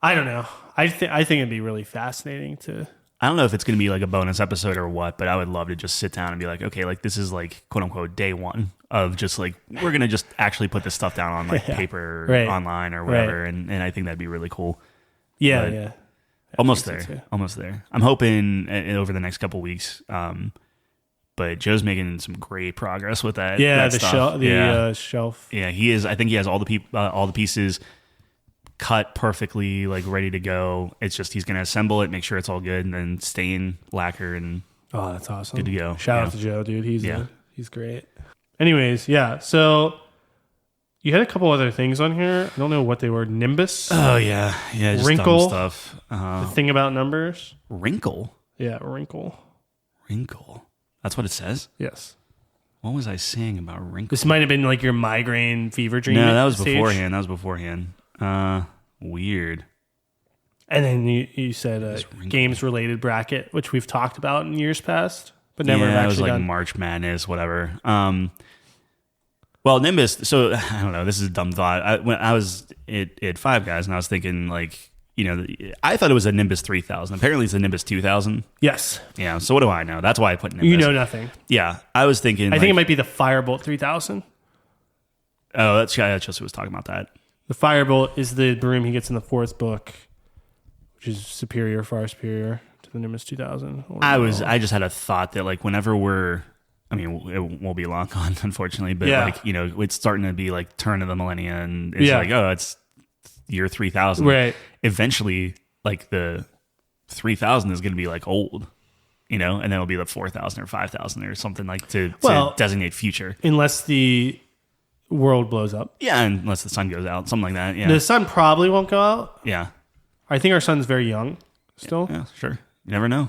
I don't know. I think it'd be really fascinating to...
I don't know if it's going to be like a bonus episode or what, but I would love to just sit down and be like, okay, like this is like quote unquote day one of just like, we're going to just actually put this stuff down on like paper online or whatever. Right. And I think that'd be really cool.
Yeah.
But
yeah.
Almost there. Almost there. I'm hoping over the next couple weeks. But Joe's making some great progress with that.
Yeah.
That
shelf.
Yeah. He is. I think he has all the pieces cut perfectly, like ready to go. It's just he's going to assemble it, make sure it's all good, and then stain, lacquer, and
that's awesome.
Good to go.
Shout out to Joe, dude. He's great. Anyways, yeah. So you had a couple other things on here. I don't know what they were. Nimbus.
Oh yeah, just
Wrinkle
dumb stuff.
The thing about numbers.
Wrinkle.
Yeah, Wrinkle.
Wrinkle. That's what it says.
Yes.
What was I saying about Wrinkle?
This might have been like your migraine fever dream.
No, that was beforehand. Weird.
And then you said games related bracket, which we've talked about in years past, but never actually
it was like
done.
March Madness, whatever. Well, Nimbus. So I don't know. This is a dumb thought. When I was at Five Guys, and I was thinking like, I thought it was a Nimbus 3000. Apparently, it's a Nimbus 2000.
Yes.
Yeah. So what do I know? That's why I put Nimbus.
You know nothing.
Yeah, I was thinking.
I think it might be the Firebolt 3000.
Oh, that's Chelsea was talking about that.
The Firebolt is the broom he gets in the fourth book, which is far superior to the Nimbus 2000.
I just had a thought that like whenever it won't be long gone, unfortunately, but it's starting to be like turn of the millennia, and it's like, oh, it's year 3000.
Right.
Eventually, like the 3000 is going to be like old, and then it'll be the 4000 or 5000 or something like to designate future.
Unless the world blows up.
Yeah, unless the sun goes out, something like that. Yeah.
The sun probably won't go out.
Yeah.
I think our sun's very young still.
Yeah, sure. You never know.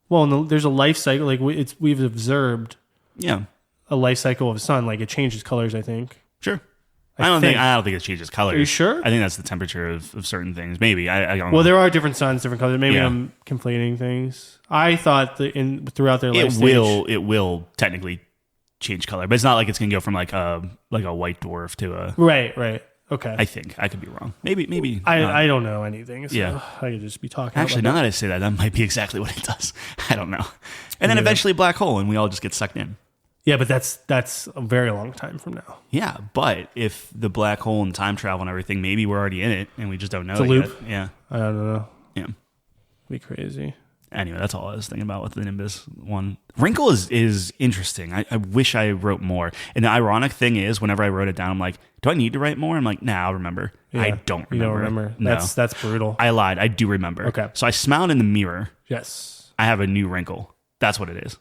Well, there's a life cycle. Like we've observed
a
life cycle of the sun. Like it changes colors, I think.
Sure. I don't think it changes colors.
Are you sure?
I think that's the temperature of certain things. Maybe. I don't know.
Well, there are different suns, different colors. Maybe I'm conflating things. I thought that throughout their life
it will technically change color, but it's not like it's gonna go from like a white dwarf to a
right. Okay,
I think I could be wrong. Maybe
I don't know anything. So
yeah,
I could just be talking.
Actually, now that I say that might be exactly what it does. I don't know. And then eventually black hole, and we all just get sucked in.
Yeah, but that's a very long time from now.
Yeah, but if the black hole and time travel and everything, maybe we're already in it and we just don't know. It's
a loop.
Yet. Yeah,
I don't know.
Yeah,
be crazy.
Anyway, that's all I was thinking about with the Nimbus one. Wrinkle is interesting. I wish I wrote more. And the ironic thing is, whenever I wrote it down, I'm like, do I need to write more? I'm like, nah, I'll remember. Yeah, I don't remember.
You don't remember.
No.
That's brutal.
I lied. I do remember.
Okay.
So I smiled in the mirror.
Yes.
I have a new wrinkle. That's what it is.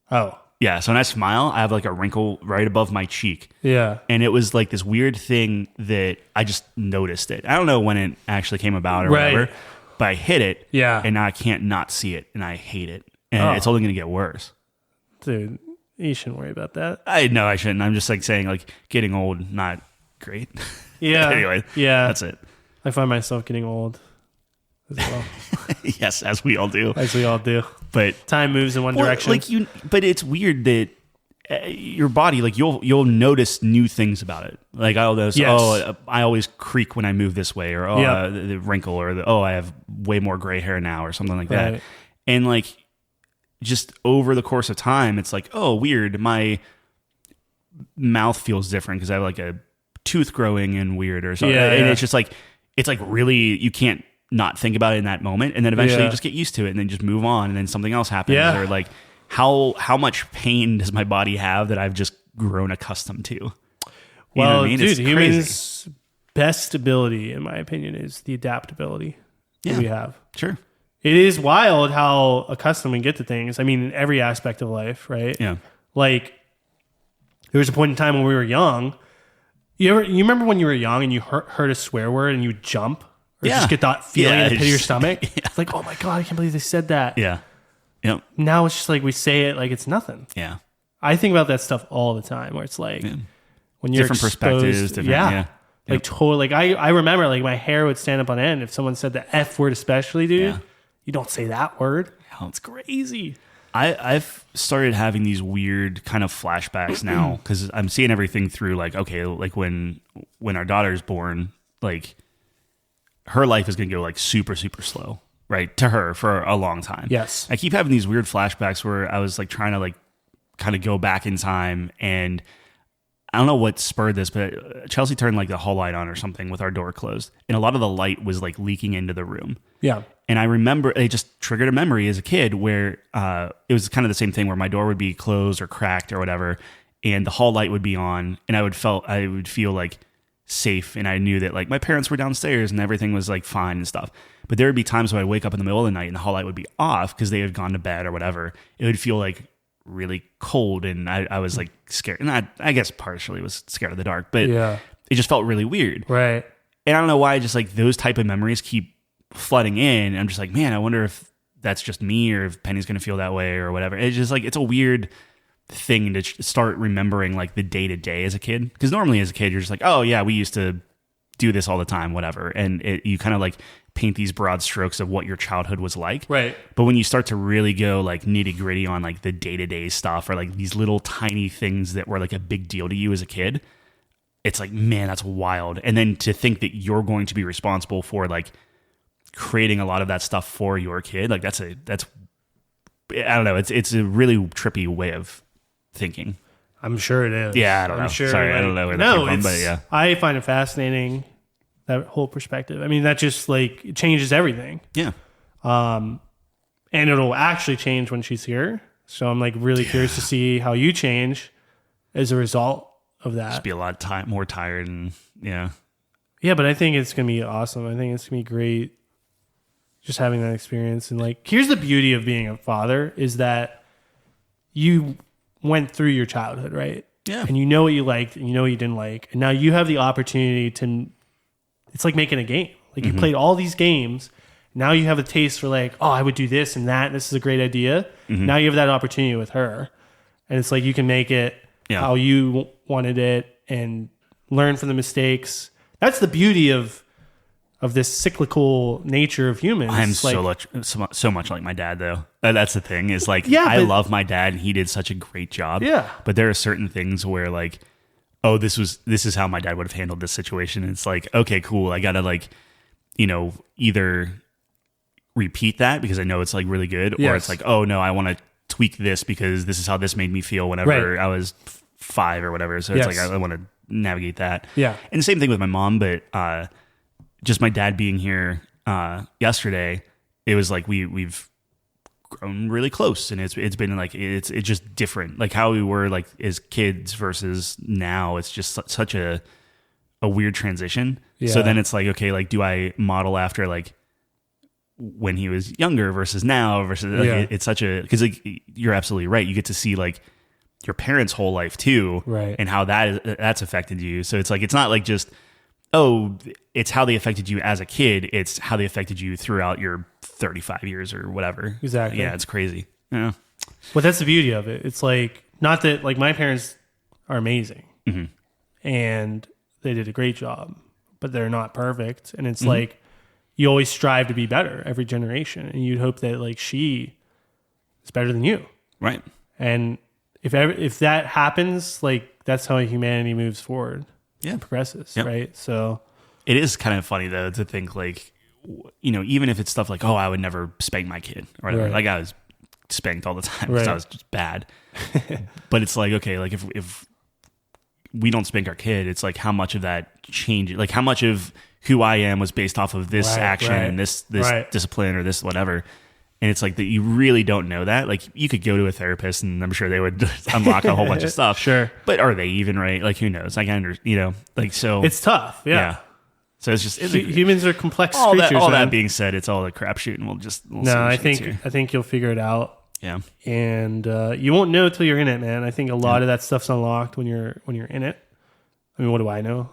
Oh.
Yeah. So when I smile, I have like a wrinkle right above my cheek.
Yeah.
And it was like this weird thing that I just noticed it. I don't know when it actually came about or whatever, but I hit it.
Yeah.
And now I can't not see it, and I hate it. And it's only going to get worse.
Dude, you shouldn't worry about that.
I know I shouldn't. I'm just like saying like getting old, not great.
Yeah.
Anyway.
Yeah.
That's it.
I find myself getting old as well.
Yes, as we all do.
As we all do.
But
time moves in one direction.
Like but it's weird that your body, like you'll notice new things about it. Like I'll notice, I always creak when I move this way, or the wrinkle, or I have way more gray hair now, or something like that. And like just over the course of time, it's like, oh, weird. My mouth feels different because I have like a tooth growing and weird or something. And it's just like, it's like really, you can't not think about it in that moment. And then eventually you just get used to it and then just move on. And then something else happens. Or like how much pain does my body have that I've just grown accustomed to? You know what I mean?
Dude, humans' best ability, in my opinion, is the adaptability that we have.
Sure.
It is wild how accustomed we get to things. I mean, in every aspect of life, right?
Yeah.
Like, there was a point in time when we were young. You remember when you were young and you heard a swear word and you would jump? Or just get that feeling in the pit of your stomach? It's like, oh my God, I can't believe they said that.
Yeah. Yep.
Now it's just like we say it like it's nothing.
Yeah.
I think about that stuff all the time where it's like, when you're
different
exposed,
perspectives, different,
like totally. Like I remember, like my hair would stand up on end if someone said the F word, especially, dude. Yeah. You don't say that word.
Oh, it's crazy. I've started having these weird kind of flashbacks now because I'm seeing everything through like, okay, like when our daughter's born, like her life is going to go like super, super slow, right? To her for a long time.
Yes.
I keep having these weird flashbacks where I was like trying to like kind of go back in time, and I don't know what spurred this, but Chelsea turned like the hall light on or something with our door closed, and a lot of the light was like leaking into the room.
Yeah.
And I remember it just triggered a memory as a kid where it was kind of the same thing where my door would be closed or cracked or whatever, and the hall light would be on, and I would feel like safe, and I knew that like my parents were downstairs and everything was like fine and stuff. But there would be times when I'd wake up in the middle of the night and the hall light would be off because they had gone to bed or whatever. It would feel like really cold, and I was like scared, and I guess partially was scared of the dark, but it just felt really weird.
Right.
And I don't know why, just like those type of memories keep flooding in. And I'm just like, man, I wonder if that's just me or if Penny's going to feel that way or whatever. It's just like, it's a weird thing to start remembering like the day to day as a kid. Because normally as a kid, you're just like, oh yeah, we used to do this all the time, whatever. And you kind of like paint these broad strokes of what your childhood was like.
Right.
But when you start to really go like nitty gritty on like the day to day stuff or like these little tiny things that were like a big deal to you as a kid, it's like, man, that's wild. And then to think that you're going to be responsible for like creating a lot of that stuff for your kid, like that's I don't know, it's a really trippy way of thinking.
I'm sure it is.
Yeah, I don't know.
Sure,
sorry,
like,
I don't know where that came from, but yeah.
I find it fascinating, that whole perspective. I mean, that just like it changes everything.
Yeah.
And it'll actually change when she's here. So I'm like really curious to see how you change as a result of that.
Just be a lot more tired and yeah.
Yeah, but I think it's going to be awesome. I think it's going to be great just having that experience. And like, here's the beauty of being a father is that you went through your childhood, right?
Yeah.
And you know what you liked and you know what you didn't like. And now you have the opportunity to, it's like making a game. Like you played all these games. Now you have a taste for like, oh, I would do this and that. This is a great idea. Now you have that opportunity with her. And it's like, you can make it how you wanted it and learn from the mistakes. That's the beauty of this cyclical nature of humans.
I'm
like,
so much like my dad, though. That's the thing is like, I love my dad and he did such a great job.
Yeah.
But there are certain things where like, oh, this is how my dad would have handled this situation. And it's like, okay, cool. I got to like, you know, either repeat that because I know it's like really good or it's like, oh no, I want to tweak this because this is how this made me feel whenever I was 5 or whatever. So it's like, I want to navigate that.
Yeah.
And the same thing with my mom, but, just my dad being here yesterday, it was like we've grown really close, and it's been like it's just different, like how we were like as kids versus now. It's just such a weird transition. Yeah. So then it's like, okay, like do I model after like when he was younger versus now versus like, it's such a because like you're absolutely right. You get to see like your parents' whole life too,
right?
And how that's affected you. So it's like it's not like just it's how they affected you as a kid. It's how they affected you throughout your 35 years or whatever.
Exactly.
Yeah, it's crazy. Yeah.
Well, that's the beauty of it. It's like not that like my parents are amazing, and they did a great job, but they're not perfect. And it's like you always strive to be better every generation, and you'd hope that like she is better than you,
right?
And if that happens, like that's how humanity moves forward, progresses, right? So
it is kind of funny though to think like, you know, even if it's stuff like, oh, I would never spank my kid or whatever. Like I was spanked all the time because I was just bad. But it's like, okay, like if we don't spank our kid, it's like how much of that changes, like how much of who I am was based off of this action and this discipline or this whatever. And it's like that you really don't know that. Like you could go to a therapist and I'm sure they would unlock a whole bunch of stuff.
Sure.
But are they even right? Like who knows? Like you know, like so
it's tough. Yeah.
So it's just
humans are complex
all
creatures.
All that being said, it's all a crapshoot, and we'll
I think you'll figure it out.
Yeah,
and you won't know till you're in it, man. I think a lot of that stuff's unlocked when you're in it. I mean, what do I know?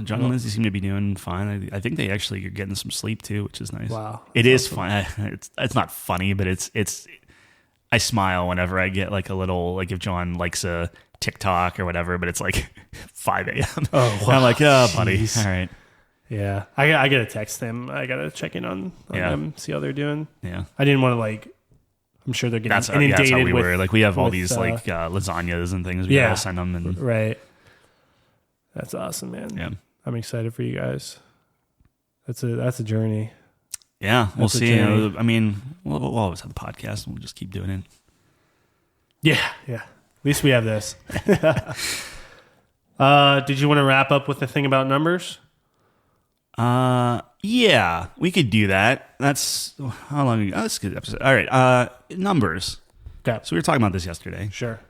John and Lindsay seem to be doing fine. I think they actually are getting some sleep too, which is nice.
Wow,
it is fun. It's not funny, but it's. I smile whenever I get like a little like if John likes a TikTok or whatever, but it's like 5 a.m.
Oh, wow.
I'm like, oh, buddy, all right.
Yeah, I gotta text them. I gotta check in on them, see how they're doing.
Yeah,
I didn't want to like. I'm sure they're getting inundated.
That's how we
with,
were. Like we have all these like lasagnas and things. We gotta send them and
right. That's awesome, man.
Yeah,
I'm excited for you guys. That's a journey.
Yeah, we'll see. I mean, we'll always have the podcast, and we'll just keep doing it.
Yeah. At least we have this. Did you want to wrap up with the thing about numbers?
Yeah, we could do that. That's how long ago? Oh, that's a good episode. All right, numbers.
Okay.
So we were talking about this yesterday.
Sure.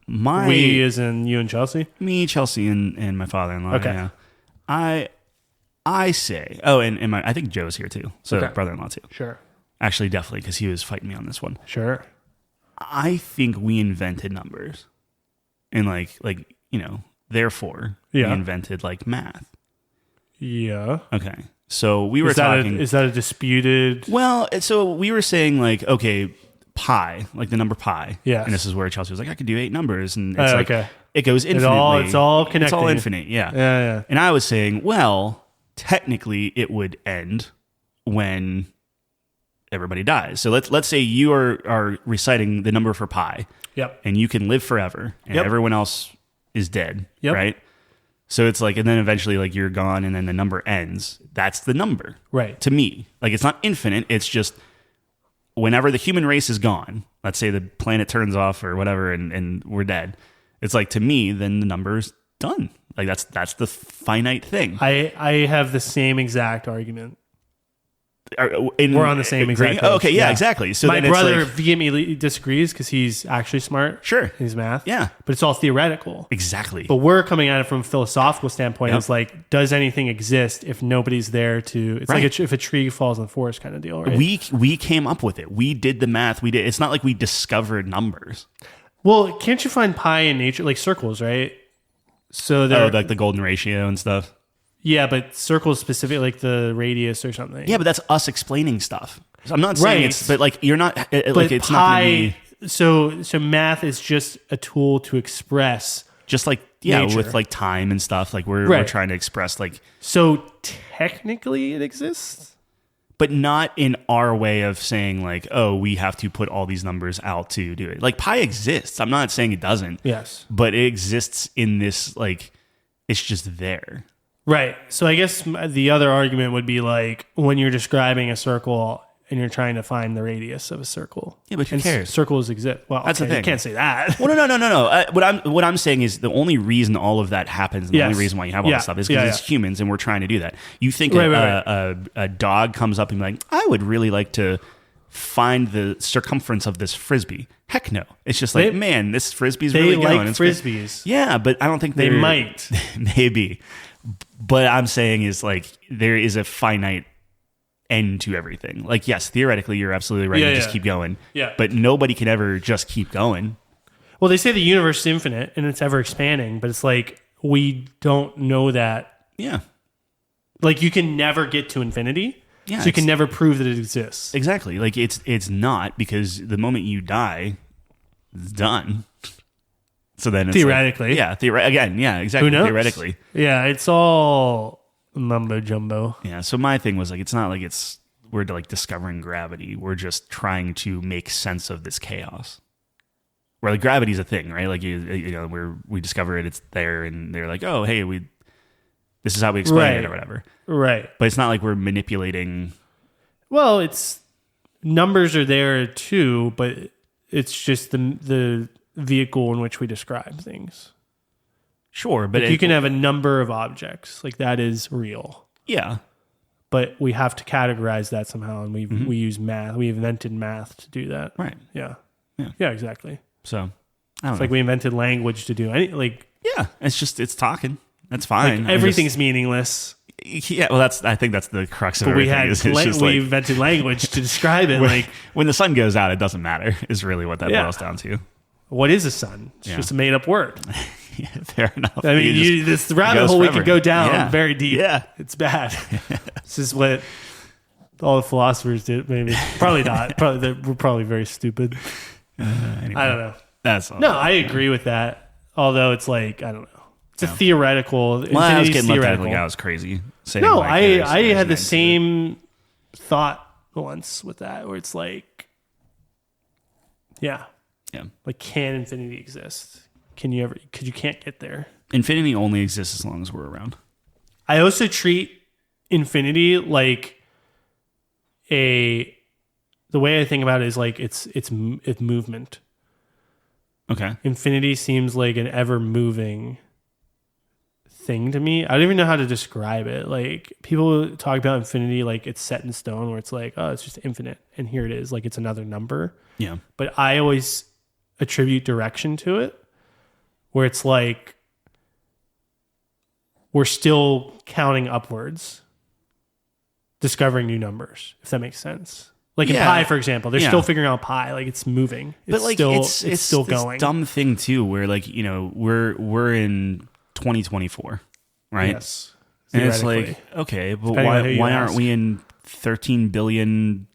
We
is in you and Chelsea?
Me, Chelsea, and my father-in-law.
Okay.
Yeah. I say, and I think Joe's here too. So brother-in-law too.
Sure.
Actually, definitely, because he was fighting me on this one.
Sure.
I think we invented numbers. And like, therefore, we invented like math.
Yeah.
Okay. So we were talking.
Is that a disputed?
Well, so we were saying like, okay, pi, like the number pi.
Yeah.
And this is where Chelsea was like, I could do 8 numbers. And it's like, it goes infinitely.
It's all connected.
It's all infinite. Yeah.
Yeah.
And I was saying, well, technically it would end when everybody dies. So let's say you are reciting the number for pi.
Yep.
And you can live forever and everyone else is dead.
Yep.
Right. So it's like, and then eventually like you're gone and then the number ends. That's the number.
Right.
To me. Like it's not infinite. It's just whenever the human race is gone, let's say the planet turns off or whatever and we're dead. It's like to me, then the number's done. Like that's the finite thing.
I have the same exact argument.
We're
on the same exact page.
Okay, yeah, exactly. So
my brother vehemently disagrees because he's actually smart.
Sure.
He's math.
Yeah.
But it's all theoretical.
Exactly.
But we're coming at it from a philosophical standpoint. It's like, does anything exist if nobody's there to... It's like if a tree falls in the forest kind of deal, right?
We came up with it. We did the math. We did. It's not like we discovered numbers.
Well, can't you find pi in nature? Like circles, right? So
like the golden ratio and stuff.
Yeah, but circles specific, like the radius or something.
Yeah, but that's us explaining stuff. So I'm not saying it's, but like you're not. Like it's
pi, not. So math is just a tool to express,
just like
nature.
With like time and stuff. Like we're trying to express like.
So technically, it exists,
but not in our way of saying like, oh, we have to put all these numbers out to do it. Like pi exists. I'm not saying it doesn't.
Yes,
but it exists in this like, it's just there.
Right. So I guess the other argument would be like when you're describing a circle and you're trying to find the radius of a circle.
Yeah, but who cares?
Circles exist. Well,
that's the thing.
You can't say that.
Well, no. What I'm saying is the only reason all of that happens, and the only reason why you have all this stuff is because it's humans and we're trying to do that. You think a dog comes up and be like, I would really like to find the circumference of this frisbee. Heck no. It's just like, man, this frisbee's really going.
They like frisbees.
Yeah, but I don't think
they might.
Maybe. But I'm saying is like there is a finite end to everything. Like, yes, theoretically, you're absolutely right. You just keep going.
Yeah.
But nobody can ever just keep going.
Well, they say the universe is infinite and it's ever expanding, but it's like we don't know that.
Yeah.
Like you can never get to infinity.
Yeah.
So you can never prove that it exists.
Exactly. Like it's not, because the moment you die, it's done. So then it's
theoretically.
Again, yeah, exactly.
Who knows?
Theoretically.
Yeah, it's all mumbo jumbo.
Yeah. So my thing was like, it's not like we're like discovering gravity. We're just trying to make sense of this chaos. Where like gravity's a thing, right? Like you know, where we discover it, it's there, and they're like, oh, hey, this is how we explain it or whatever.
Right.
But it's not like we're manipulating.
Well, it's numbers are there too, but it's just the vehicle in which we describe things.
Sure, but
like you can have a number of objects, like that is real.
Yeah.
But we have to categorize that somehow, and we use math. We invented math to do that.
Right.
Yeah.
Yeah.
Yeah, exactly.
So, I don't
know.
It's
like we invented language to do any, like...
Yeah, it's talking. That's fine.
Like everything's meaningless.
Yeah, well, I think that's the crux of everything.
We invented language to describe it.
When the sun goes out, it doesn't matter, is really what that boils down to.
What is a sun? It's just a made-up word.
Yeah, fair enough.
I mean, this rabbit hole we could go down very deep.
Yeah.
It's bad. This is what all the philosophers did, maybe. Probably not. We're probably very stupid.
Anyway,
I don't know.
That's all.
No, I agree with that. Although it's like, I don't know. It's a theoretical.
Well, I was getting looked at like I was crazy.
No, I had the same thought once with that, where it's like, yeah. Like, can infinity exist? Can you ever? Because you can't get there.
Infinity only exists as long as we're around.
I also treat infinity like the way I think about it is like it's movement.
Okay.
Infinity seems like an ever moving thing to me. I don't even know how to describe it. Like people talk about infinity like it's set in stone, where it's like, oh, it's just infinite, and here it is, like it's another number.
Yeah.
But I always attribute direction to it, where it's like we're still counting upwards, discovering new numbers, if that makes sense. Like in pi, for example, they're still figuring out pi. Like it's moving. It's still going.
It's dumb thing too, where like, you know, we're in 2024, right?
Yes.
And it's like, okay, but why aren't we in 13 billion?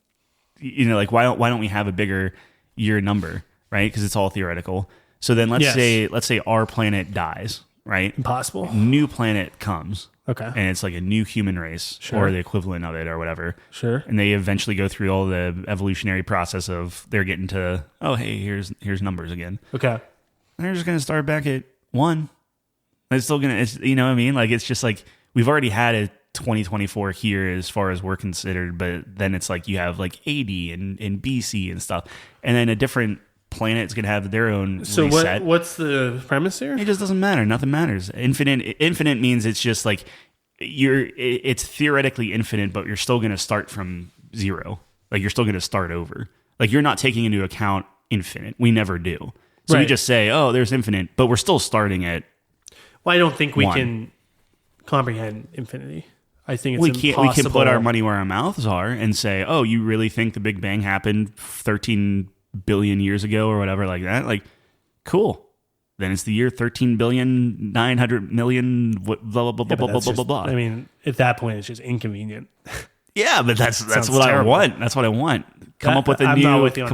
You know, like why don't we have a bigger year number, right? Because it's all theoretical. So then let's say our planet dies, right?
Impossible.
New planet comes.
Okay.
And it's like a new human race or the equivalent of it or whatever.
Sure.
And they eventually go through all the evolutionary process of they're getting to, oh, hey, here's numbers again.
Okay.
And they're just going to start back at 1. It's still going to, you know what I mean? Like, it's just like, we've already had a 2024 here as far as we're considered, but then it's like you have like AD and BC and stuff. And then a different planet's going to have their own reset.
What's the premise here?
It just doesn't matter. Nothing matters. Infinite means it's just like it's theoretically infinite, but you're still going to start from 0. Like you're still going to start over. Like you're not taking into account infinite. We never do. So we just say, oh, there's infinite, but we're still starting at
Well, I don't think we can comprehend infinity. I think it's impossible.
We can put our money where our mouths are and say, oh, you really think the Big Bang happened 13 billion years ago or whatever like that? Like, cool. Then it's the year 13,900,000,000 blah blah blah blah blah blah blah.
I mean, at that point, it's just inconvenient.
Yeah, but that's what terrible. I want. That's what I want. Come up with a new thing.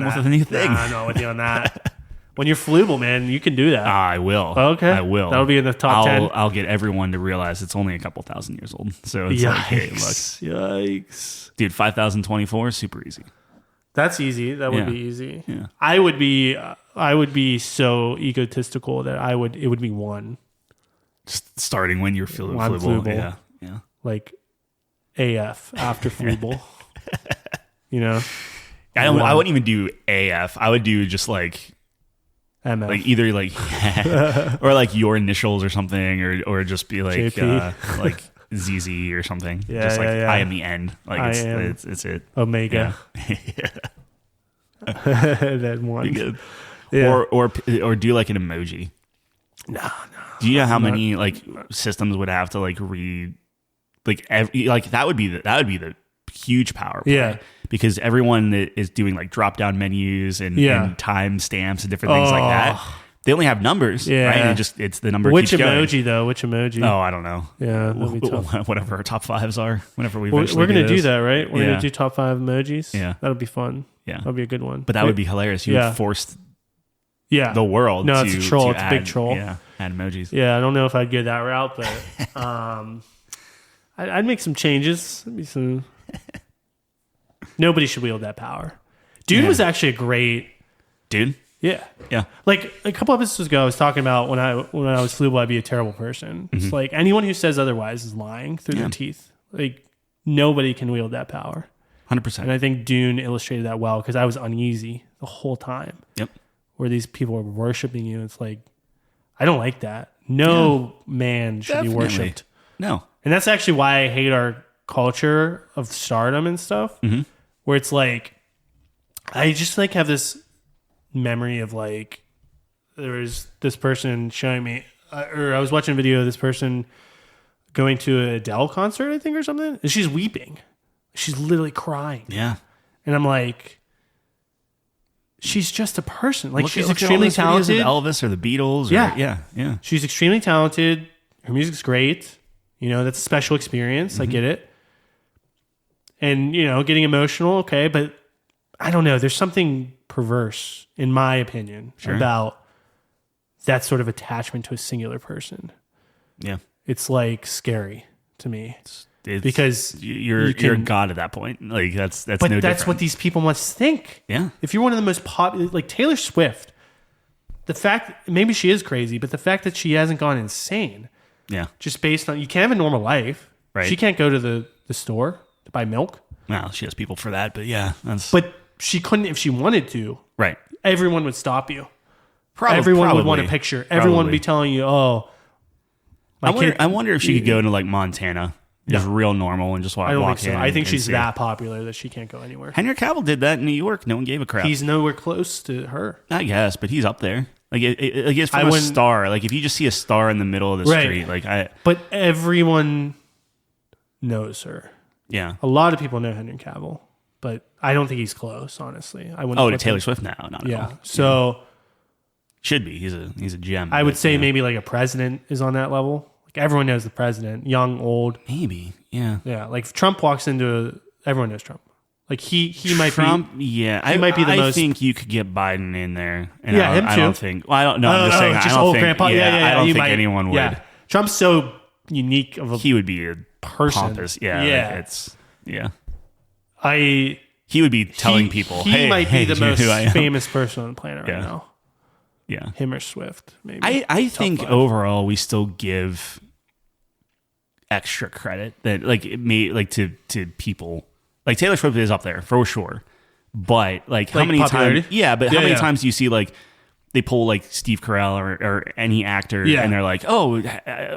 Nah, I'm not with you on that. When you're Flooble, man, you can do that.
I will.
Okay.
I will.
That'll be in the top 10.
I'll get everyone to realize it's only a couple thousand years old. So it's like, hey, look.
Yikes.
Dude, 5,024, super easy.
That's easy. That would be easy.
Yeah.
I would be so egotistical that it would be 1.
Just starting when you're Flooble. Yeah. Yeah.
Like AF after Flooble. You know?
I wouldn't even do AF. I would do just like
MF.
Like either like or like your initials or something, or just be like like ZZ or something.
Yeah,
just like
yeah.
I am the end. Like it's it.
Omega.
Yeah.
That 1.
Be good.
Yeah.
Or do like an emoji.
No.
Do you know how many like systems would have to like read like that would be the huge power play.
Yeah.
Because everyone that is doing like drop down menus and time stamps and different things like that, They only have numbers,
Yeah.
right? And it's the number
Which
keeps going.
emoji though? Which emoji?
Oh, I don't know.
Yeah, that'd be tough.
Whatever our top 5s are, whenever we
We're
eventually
gonna do
this.
that, right? We're
Yeah.
gonna do top 5 emojis.
Yeah.
That'll be fun.
Yeah.
That'll be a good one.
But that would be hilarious. You would force the world
No,
to
it's a troll.
to
It's a
add,
big troll.
Yeah, add emojis.
Yeah, I don't know if I'd go that route, but I'd make some changes. Nobody should wield that power. Dune was actually a great...
Dude?
Yeah.
Yeah.
Like a couple episodes ago, I was talking about when I was Flubel, I'd be a terrible person. It's like anyone who says otherwise is lying through their teeth. Like nobody can wield that power.
100%.
And I think Dune illustrated that well because I was uneasy the whole time.
Yep.
Where these people are worshiping you. It's like, I don't like that. No man should be worshipped.
No.
And that's actually why I hate our culture of stardom and stuff. Where it's like, I just like have this memory of like, there was this person showing me, or I was watching a video of this person going to a Adele concert, I think, or something. And she's weeping. She's literally crying.
Yeah.
And I'm like, she's just a person. Like she's
look
extremely
at all those videos
talented.
of Elvis or the Beatles. Or, yeah.
She's extremely talented. Her music's great. You know, that's a special experience. I get it. And, you know, getting emotional, okay. But I don't know. There's something perverse, in my opinion, about that sort of attachment to a singular person.
Yeah.
It's like scary to me.
It's
because
you're a god at that point. Like that's
but
no
that's
different.
what these people must think.
Yeah.
If you're one of the most popular, like Taylor Swift, the fact, maybe she is crazy, but the fact that she hasn't gone insane.
Yeah.
Just based on, you can't have a normal life.
Right.
She can't go to the store to buy milk.
Well, she has people for that, but yeah.
But she couldn't if she wanted to.
Right.
Everyone would stop you.
Probably,
Everyone would want a picture. Everyone would be telling you, oh,
I wonder if she could go into like Montana, just real normal, and just walk
I don't
walk
think so.
in.
I think
and
she's
see.
that popular that she can't go anywhere.
Henry Cavill did that in New York. No one gave a crap.
He's nowhere close to her.
I guess, but he's up there. Like it's from a star. Like if you just see a star in the middle of the street, like
But everyone knows her.
Yeah.
A lot of people know Henry Cavill, but I don't think he's close. Honestly, I wouldn't.
Oh, to Taylor Swift now, not at all.
So
should be. He's a gem.
I would say maybe like a president is on that level. Like everyone knows the president, young, old.
Maybe. Yeah.
Yeah. Like if Trump walks into, everyone knows Trump. Like he might
Trump,
be.
Yeah.
He might be the most.
I think you could get Biden in there. And
Yeah, him
I
too.
don't think. Well, I don't know. I'm just saying.
Just
I don't
old
think.
grandpa.
I don't
you
think
might,
anyone would.
Yeah. Trump's so unique of a
He would be a
person.
pompous. Yeah.
Yeah.
Like it's. Yeah.
He
would be telling people.
He
hey,
might be the
do you know
most
who I am?
famous person on the planet right now.
Yeah.
Him or Swift, maybe.
I think overall we still give extra credit that like it may like to people like Taylor Swift is up there for sure, but like how many
popularity?
times? Yeah, but how many times do you see like they pull like Steve Carell or any actor and they're like, oh,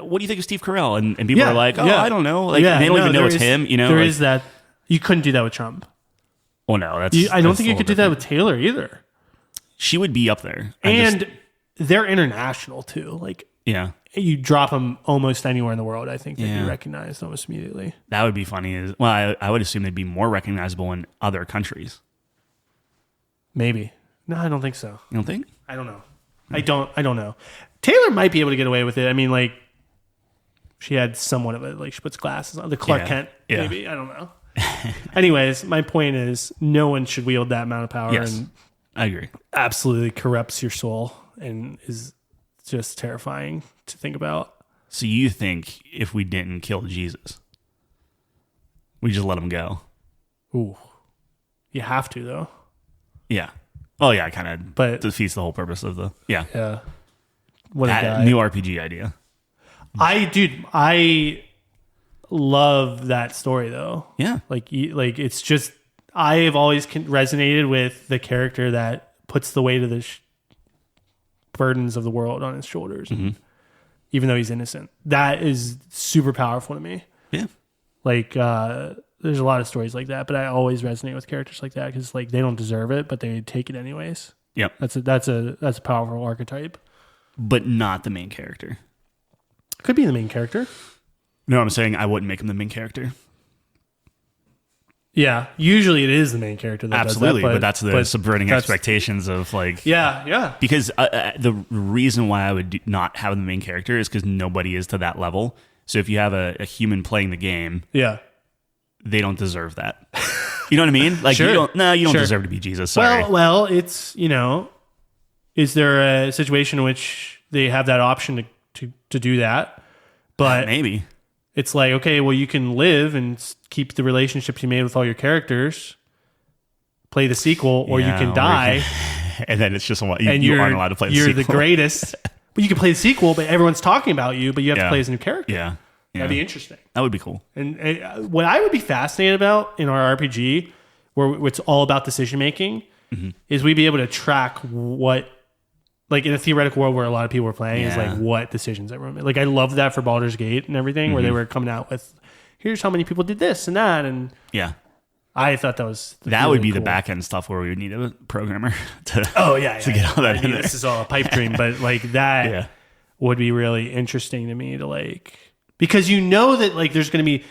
what do you think of Steve Carell? And people are like, oh, I don't know. Like they don't even know it's him. You know,
there is that. You couldn't do that with Trump.
Well, no, that's.
I don't think you could do that with Taylor either.
She would be up there,
and they're international too. Like,
yeah,
you drop them almost anywhere in the world, I think they'd be recognized almost immediately.
That would be funny. I would assume they'd be more recognizable in other countries.
Maybe. No, I don't think so.
You don't think?
I don't know. I don't know. Taylor might be able to get away with it. I mean, like, she had somewhat of it. Like, she puts glasses on. The Clark Kent, maybe. I don't know. Anyways, my point is, no one should wield that amount of power.
Yes,
and
I agree.
Absolutely corrupts your soul and is just terrifying to think about.
So you think if we didn't kill Jesus, we just let him go?
Ooh. You have to, though.
Yeah. Oh, yeah, kind of
but
defeats the whole purpose of the... Yeah.
Yeah. What
that
a guy.
New RPG idea.
I love that story, though.
Yeah.
Like it's just... I have always resonated with the character that puts the weight of the burdens of the world on his shoulders, even though he's innocent. That is super powerful to me.
Yeah.
Like, there's a lot of stories like that, but I always resonate with characters like that because, like, they don't deserve it, but they take it anyways.
Yep.
That's a powerful archetype.
But not the main character.
Could be the main character.
No, I'm saying I wouldn't make him the main character.
Yeah, usually it is the main character that
Absolutely,
does that,
but that's the subverting expectations of like...
Yeah.
Because the reason why I would not have the main character is because nobody is to that level. So if you have a human playing the game, they don't deserve that. You know what I mean? Like,
sure.
you don't deserve to be Jesus. Sorry.
Well, it's, is there a situation in which they have that option to do that? But
maybe.
It's like, okay, well, you can live and keep the relationships you made with all your characters, play the sequel, or you can die.
And then it's just you aren't allowed to play the sequel.
You're the greatest. But you can play the sequel, but everyone's talking about you, but you have to play as a new character.
Yeah.
That'd be interesting.
That would be cool.
And what I would be fascinated about in our RPG, where it's all about decision making, is we'd be able to track what, like in a theoretical world where a lot of people were playing, is like what decisions everyone made. Like I love that for Baldur's Gate and everything, where they were coming out with, here's how many people did this and that, and I thought that was
that would be cool. The back end stuff where we would need a programmer to get all that in there.
This is all a pipe dream, but like that would be really interesting to me to like, because that like there's going to be,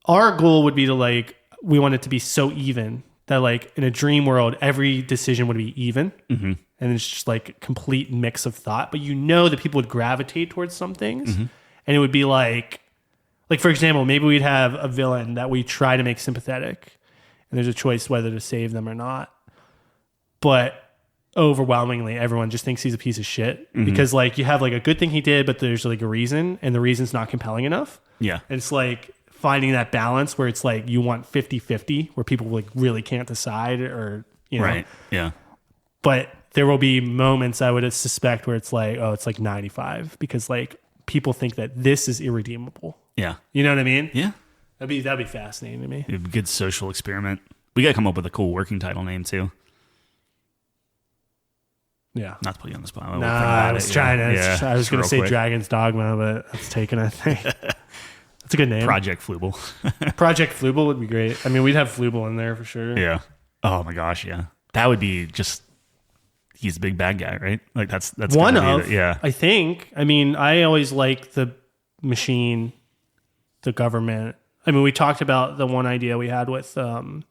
our goal would be to like, we want it to be so even that like in a dream world every decision would be even, and it's just like a complete mix of thought, but that people would gravitate towards some things, and it would be like for example, maybe we'd have a villain that we try to make sympathetic, and there's a choice whether to save them or not, but overwhelmingly everyone just thinks he's a piece of shit, because like you have like a good thing he did, but there's like a reason, and the reason's not compelling enough. And it's like finding that balance where it's like you want 50-50, where people like really can't decide, or but there will be moments I would suspect where it's like, oh, it's like 95, because like people think that this is irredeemable. You know what I mean? That'd be fascinating to me.
It'd be a good social experiment. We got to come up with a cool working title name too. Not to put you on the spot.
I was trying to. I was going to say quick. Dragon's Dogma, but that's taken, I think. That's a good name.
Project Flooble.
Project Flooble would be great. I mean, we'd have Flooble in there for sure.
Yeah. Oh my gosh, yeah. That would be just... He's the big bad guy, right? Like that's
one of. I think. I mean, I always like the machine, the government. I mean, we talked about the one idea we had with the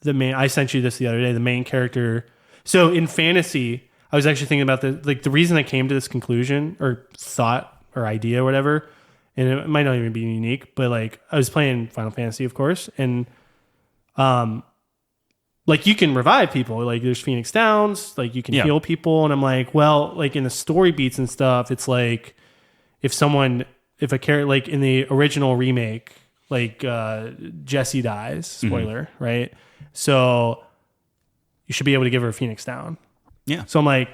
main. I sent you this the other day. The main character. So in fantasy, I was actually thinking about the reason I came to this conclusion or thought or idea or whatever, and it might not even be unique, but like I was playing Final Fantasy, of course, and like you can revive people, like there's Phoenix Downs, like you can heal people, and I'm like, well, like in the story beats and stuff, it's like if a character, like in the original remake, like Jessie dies, spoiler, right? So you should be able to give her a Phoenix Down. So I'm like,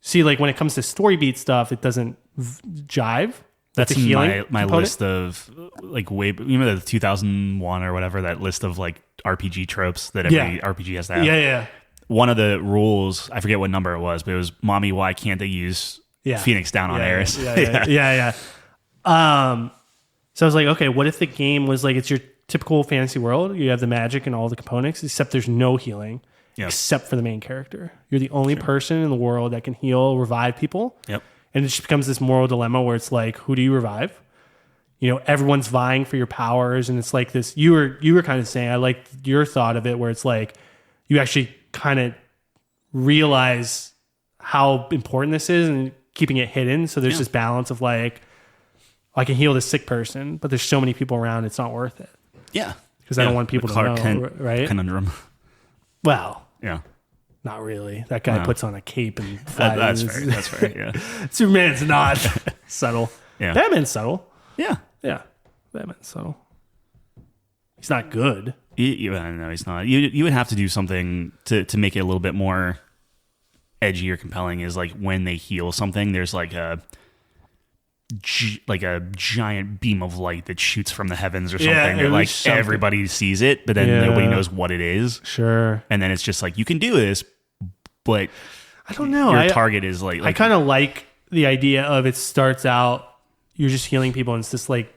see, like when it comes to story beat stuff, it doesn't jive.
That's my list of like remember the 2001 or whatever, that list of like RPG tropes that every RPG has to have. One of the rules, I forget what number it was, but it was, mommy, why can't they use Phoenix Down on Ares?
So I was like, okay, what if the game was like, it's your typical fantasy world, you have the magic and all the components, except there's no healing, except for the main character. You're the only person in the world that can heal, revive people. And it just becomes this moral dilemma where it's like, who do you revive? Everyone's vying for your powers, and it's like this. You were kind of saying, I like your thought of it, where it's like you actually kind of realize how important this is, and keeping it hidden. So there's this balance of like, I can heal this sick person, but there's so many people around, it's not worth it. Because I don't want people to know, right?
Conundrum.
Well, not really. That guy puts on a cape and flies.
That's fair. Yeah.
Superman's not subtle. Batman's subtle.
Yeah.
Batman's subtle. He's not good.
No, he's not. You would have to do something to make it a little bit more edgy or compelling. Is like when they heal something, there's like a giant beam of light that shoots from the heavens or something. That like everybody sees it, but then nobody knows what it is.
Sure.
And then it's just like, you can do this, but
I don't know.
Your target is like
I kind of like the idea of it starts out, you're just healing people, and it's this like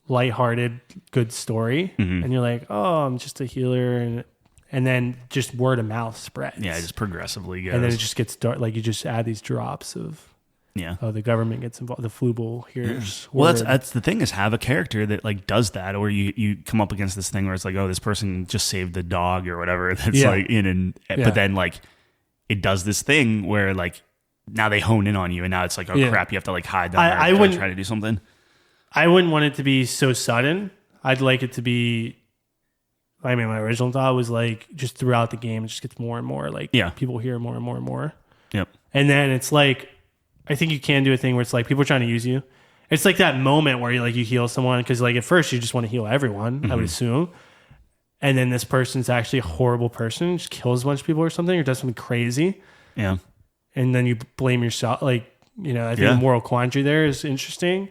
lighthearted, good story. And you're like, oh, I'm just a healer. And then just word of mouth spreads.
Yeah, it just progressively goes.
And then it just gets dark. Like you just add these drops of...
Yeah.
Oh, the government gets involved. The Flooble hears.
Well,
word.
that's the thing is have a character that like does that, or you come up against this thing where it's like, oh, this person just saved the dog or whatever. That's like but then like it does this thing where like now they hone in on you, and now it's like, oh crap, you have to like hide them. I wouldn't try to do something.
I wouldn't want it to be so sudden. I'd like it to be. I mean, my original thought was like just throughout the game, it just gets more and more. Like people hear more and more and more.
Yep.
And then it's like, I think you can do a thing where it's like people are trying to use you. It's like that moment where you heal someone because like at first you just want to heal everyone, I would assume. And then this person's actually a horrible person, just kills a bunch of people or something, or does something crazy.
Yeah.
And then you blame yourself. Like, I think the moral quandary there is interesting.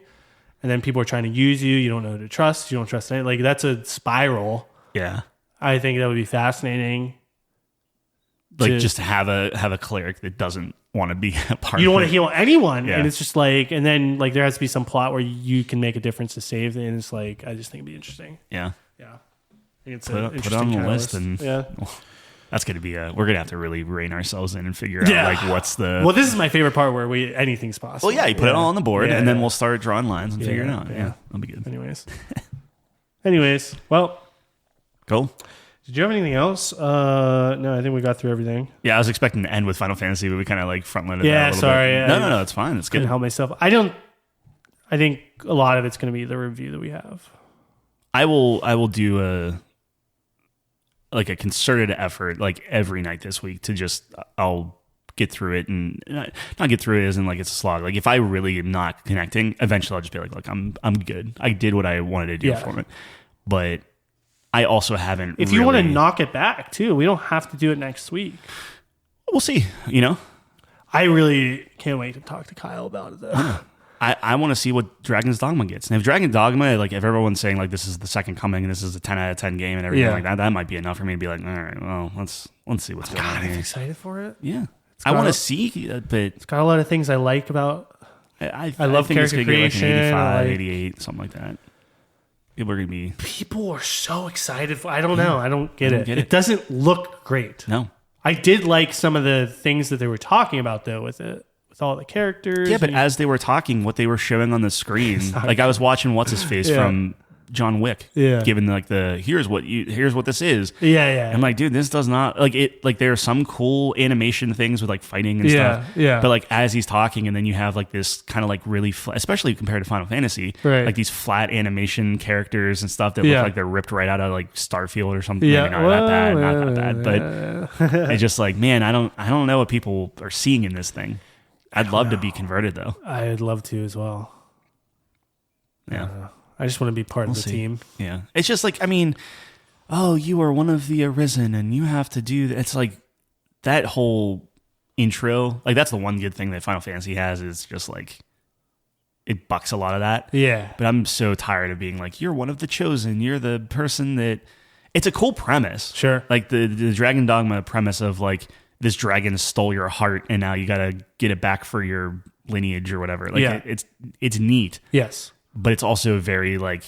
And then people are trying to use you. You don't know who to trust. You don't trust anything. Like that's a spiral.
Yeah.
I think that would be fascinating.
Like just to have a cleric that doesn't want to be a part.
You don't want to heal anyone,
yeah.
And it's just like, and then like there has to be some plot where you can make a difference to save, and it's like I just think it'd be interesting.
Yeah,
yeah. I think it's
put it on the list, and that's gonna be we're gonna have to really rein ourselves in and figure out like what's the.
Well, this is my favorite part where anything's possible.
Well, yeah, you put it all on the board, and then we'll start drawing lines and figure it out. Yeah, that'll be good.
Anyways, well,
cool.
Did you have anything else? No, I think we got through everything.
Yeah, I was expecting to end with Final Fantasy, but we kind of like front-loaded that a little
sorry.
bit. No, it's fine. It's good.
Couldn't help myself. I think a lot of it's going to be the review that we have. I
will do a concerted effort like every night this week to I'll get through it, and not get through it as in like it's a slog. Like if I really am not connecting, eventually I'll just be like, look, I'm good. I did what I wanted to do for it. But I also haven't.
If you want to knock it back too, we don't have to do it next week.
We'll see.
I really can't wait to talk to Kyle about it though.
I want to see what Dragon's Dogma gets. And if Dragon Dogma, like if everyone's saying like this is the second coming and this is a 10 out of 10 game and everything like that might be enough for me to be like, all right, well, let's see what's going on here.
I'm excited for it.
Yeah. I want to see, but
it's got a lot of things I like about. I love character creation.
Like an 85, 88, something like that.
People are so excited for. I don't know. I don't get it. It doesn't look great.
No.
I did like some of the things that they were talking about though with it, with all the characters.
Yeah, but as they were talking, what they were showing on the screen, like I was watching what's his face from John Wick, given like here's what this is.
Yeah.
I'm like, dude, this does not like it. Like there are some cool animation things with like fighting and stuff.
Yeah.
But like as he's talking, and then you have like this kind of like really, especially compared to Final Fantasy, like these flat animation characters and stuff that look like they're ripped right out of like Starfield or something.
Yeah,
maybe not that bad, but it's just like, man, I don't know what people are seeing in this thing. I'd love to be converted though.
I'd love to as well.
Yeah.
I just want to be part of the team.
Yeah. It's just like, I mean, oh, you are one of the Arisen and you have to do that. It's like that whole intro. Like that's the one good thing that Final Fantasy has is just like it bucks a lot of that.
Yeah.
But I'm so tired of being like, you're one of the chosen. You're the person that it's a cool premise.
Sure.
Like the Dragon Dogma premise of like this dragon stole your heart and now you got to get it back for your lineage or whatever. Like it's neat.
Yes.
But it's also very like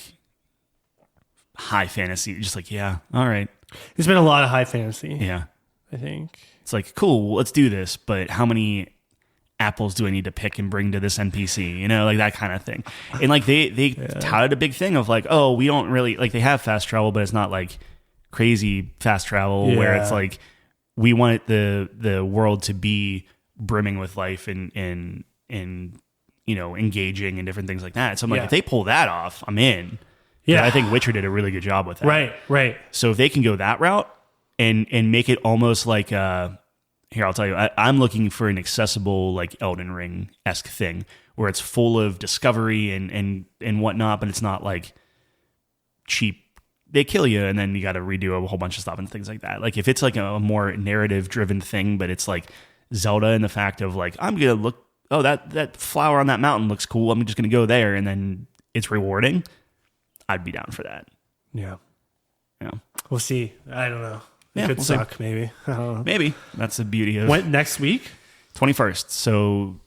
high fantasy. Just like, yeah, all right.
There's been a lot of high fantasy.
Yeah.
I think.
It's like, cool, let's do this. But how many apples do I need to pick and bring to this NPC? Like that kind of thing. And like they touted a big thing of like, oh, we don't really like they have fast travel, but it's not like crazy fast travel where it's like we want the world to be brimming with life and engaging and different things like that. So I'm like, if they pull that off, I'm in. Yeah. I think Witcher did a really good job with that.
Right.
So if they can go that route and make it almost like, here, I'll tell you, I'm looking for an accessible, like Elden Ring-esque thing where it's full of discovery and whatnot, but it's not like cheap. They kill you and then you got to redo a whole bunch of stuff and things like that. Like if it's like a more narrative-driven thing, but it's like Zelda in the fact of like, I'm going to look, oh, that flower on that mountain looks cool. I'm just going to go there, and then it's rewarding. I'd be down for that.
Yeah.
Yeah.
We'll see. I don't know. It could
we'll
suck,
see.
maybe. I don't know.
Maybe. That's the beauty of
When, next week?
21st. So,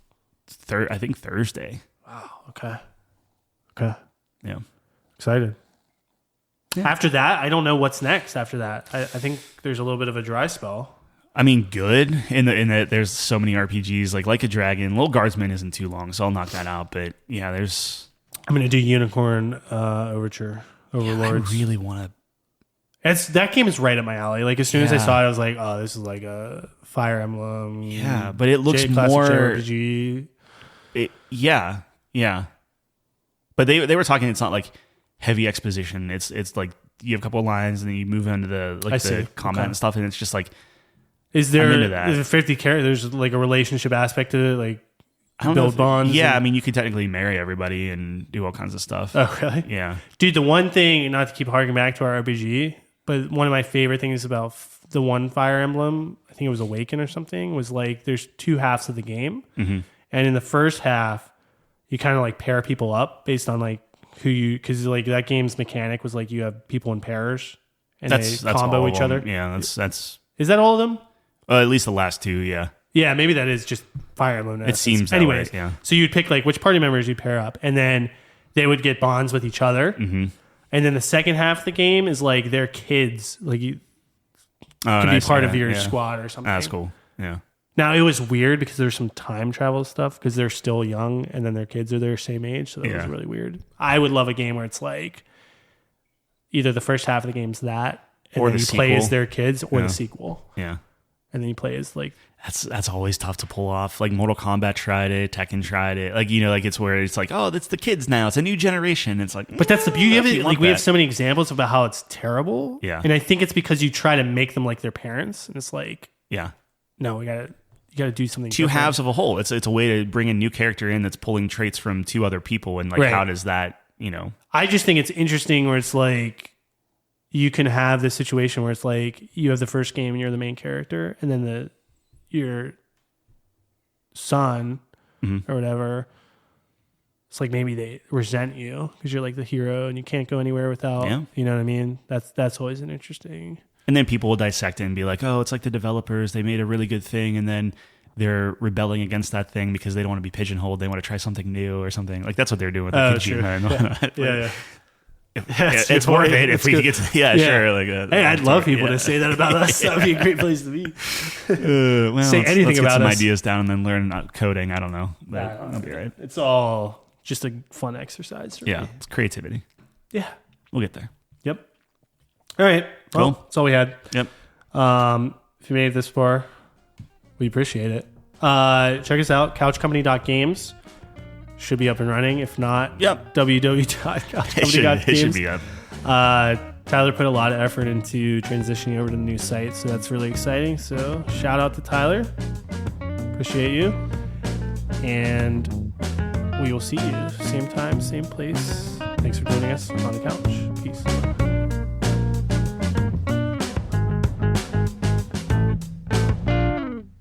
I think Thursday.
Wow. Okay.
Yeah.
Excited. Yeah. After that, I don't know what's next after that. I think there's a little bit of a dry spell.
I mean, good in that there's so many RPGs like a Dragon. Little Guardsman isn't too long, so I'll knock that out. But yeah,
I'm gonna do Unicorn Overture Overlords.
I really want
to. That game is right up my alley. Like as soon as I saw it, I was like, oh, this is like a Fire Emblem.
Yeah, but it looks
classic
more
JRPG.
Yeah. But they were talking. It's not like heavy exposition. It's like you have a couple of lines and then you move into the combat and stuff, and it's just like.
Is there 50 characters? There's like a relationship aspect to it, like build bonds.
Yeah, I mean, you could technically marry everybody and do all kinds of stuff.
Oh, really?
Yeah,
dude. The one thing, not to keep harking back to our RPG, but one of my favorite things about the one Fire Emblem, I think it was Awaken or something, was like there's two halves of the game, and in the first half, you kind of like pair people up based on like because like that game's mechanic was like you have people in pairs and they combo each other.
Yeah, that's.
Is that all of them?
At least the last two, yeah.
Yeah, maybe that is just Fire Emblem.
It seems that
anyways,
way, yeah.
So you'd pick like which party members you pair up, and then they would get bonds with each other. Mm-hmm. And then the second half of the game is like their kids, like you could be part of your squad or something.
That's cool. Yeah.
Now it was weird because there's some time travel stuff because they're still young, and then their kids are their same age, so that was really weird. I would love a game where it's like either the first half of the game's that, and
or
then you play as their kids, or the sequel.
Yeah.
And then you play as like
that's always tough to pull off. Like Mortal Kombat tried it, Tekken tried it. Like like it's where it's like, oh, that's the kids now. It's a new generation. It's like,
but that's the beauty of it. Like we have so many examples about how it's terrible.
Yeah,
and I think it's because you try to make them like their parents, and it's like, no, you gotta do something.
Two
different.
halves of a whole. It's a way to bring a new character in that's pulling traits from two other people, and like how does that
I just think it's interesting where it's like. You can have this situation where it's like you have the first game and you're the main character, and then your son or whatever. It's like maybe they resent you because you're like the hero and you can't go anywhere without. Yeah. You know what I mean? That's always an interesting.
And then people will dissect it and be like, "Oh, it's like the developers. They made a really good thing, and then they're rebelling against that thing because they don't want to be pigeonholed. They want to try something new or something." Like that's what they're doing with the Kojima and whatnot.
Yeah.
It's more of it if we could get to, sure. Like,
hey, I'd love people to say that about us. That would be a great place to be. Say anything
let's
about
get some
us.
ideas down and then learn coding. I don't know. But I'll be right.
It's all just a fun exercise for me.
It's creativity.
Yeah.
We'll get there.
Yep. All right. Well,
cool.
That's all we had.
Yep.
If you made it this far, we appreciate it. Check us out, couchcompany.games. Should be up and running. If not, www.couchcompany.games.
It should be up.
Tyler put a lot of effort into transitioning over to the new site, so that's really exciting. So shout out to Tyler. Appreciate you. And we will see you same time, same place. Thanks for joining us on the couch. Peace.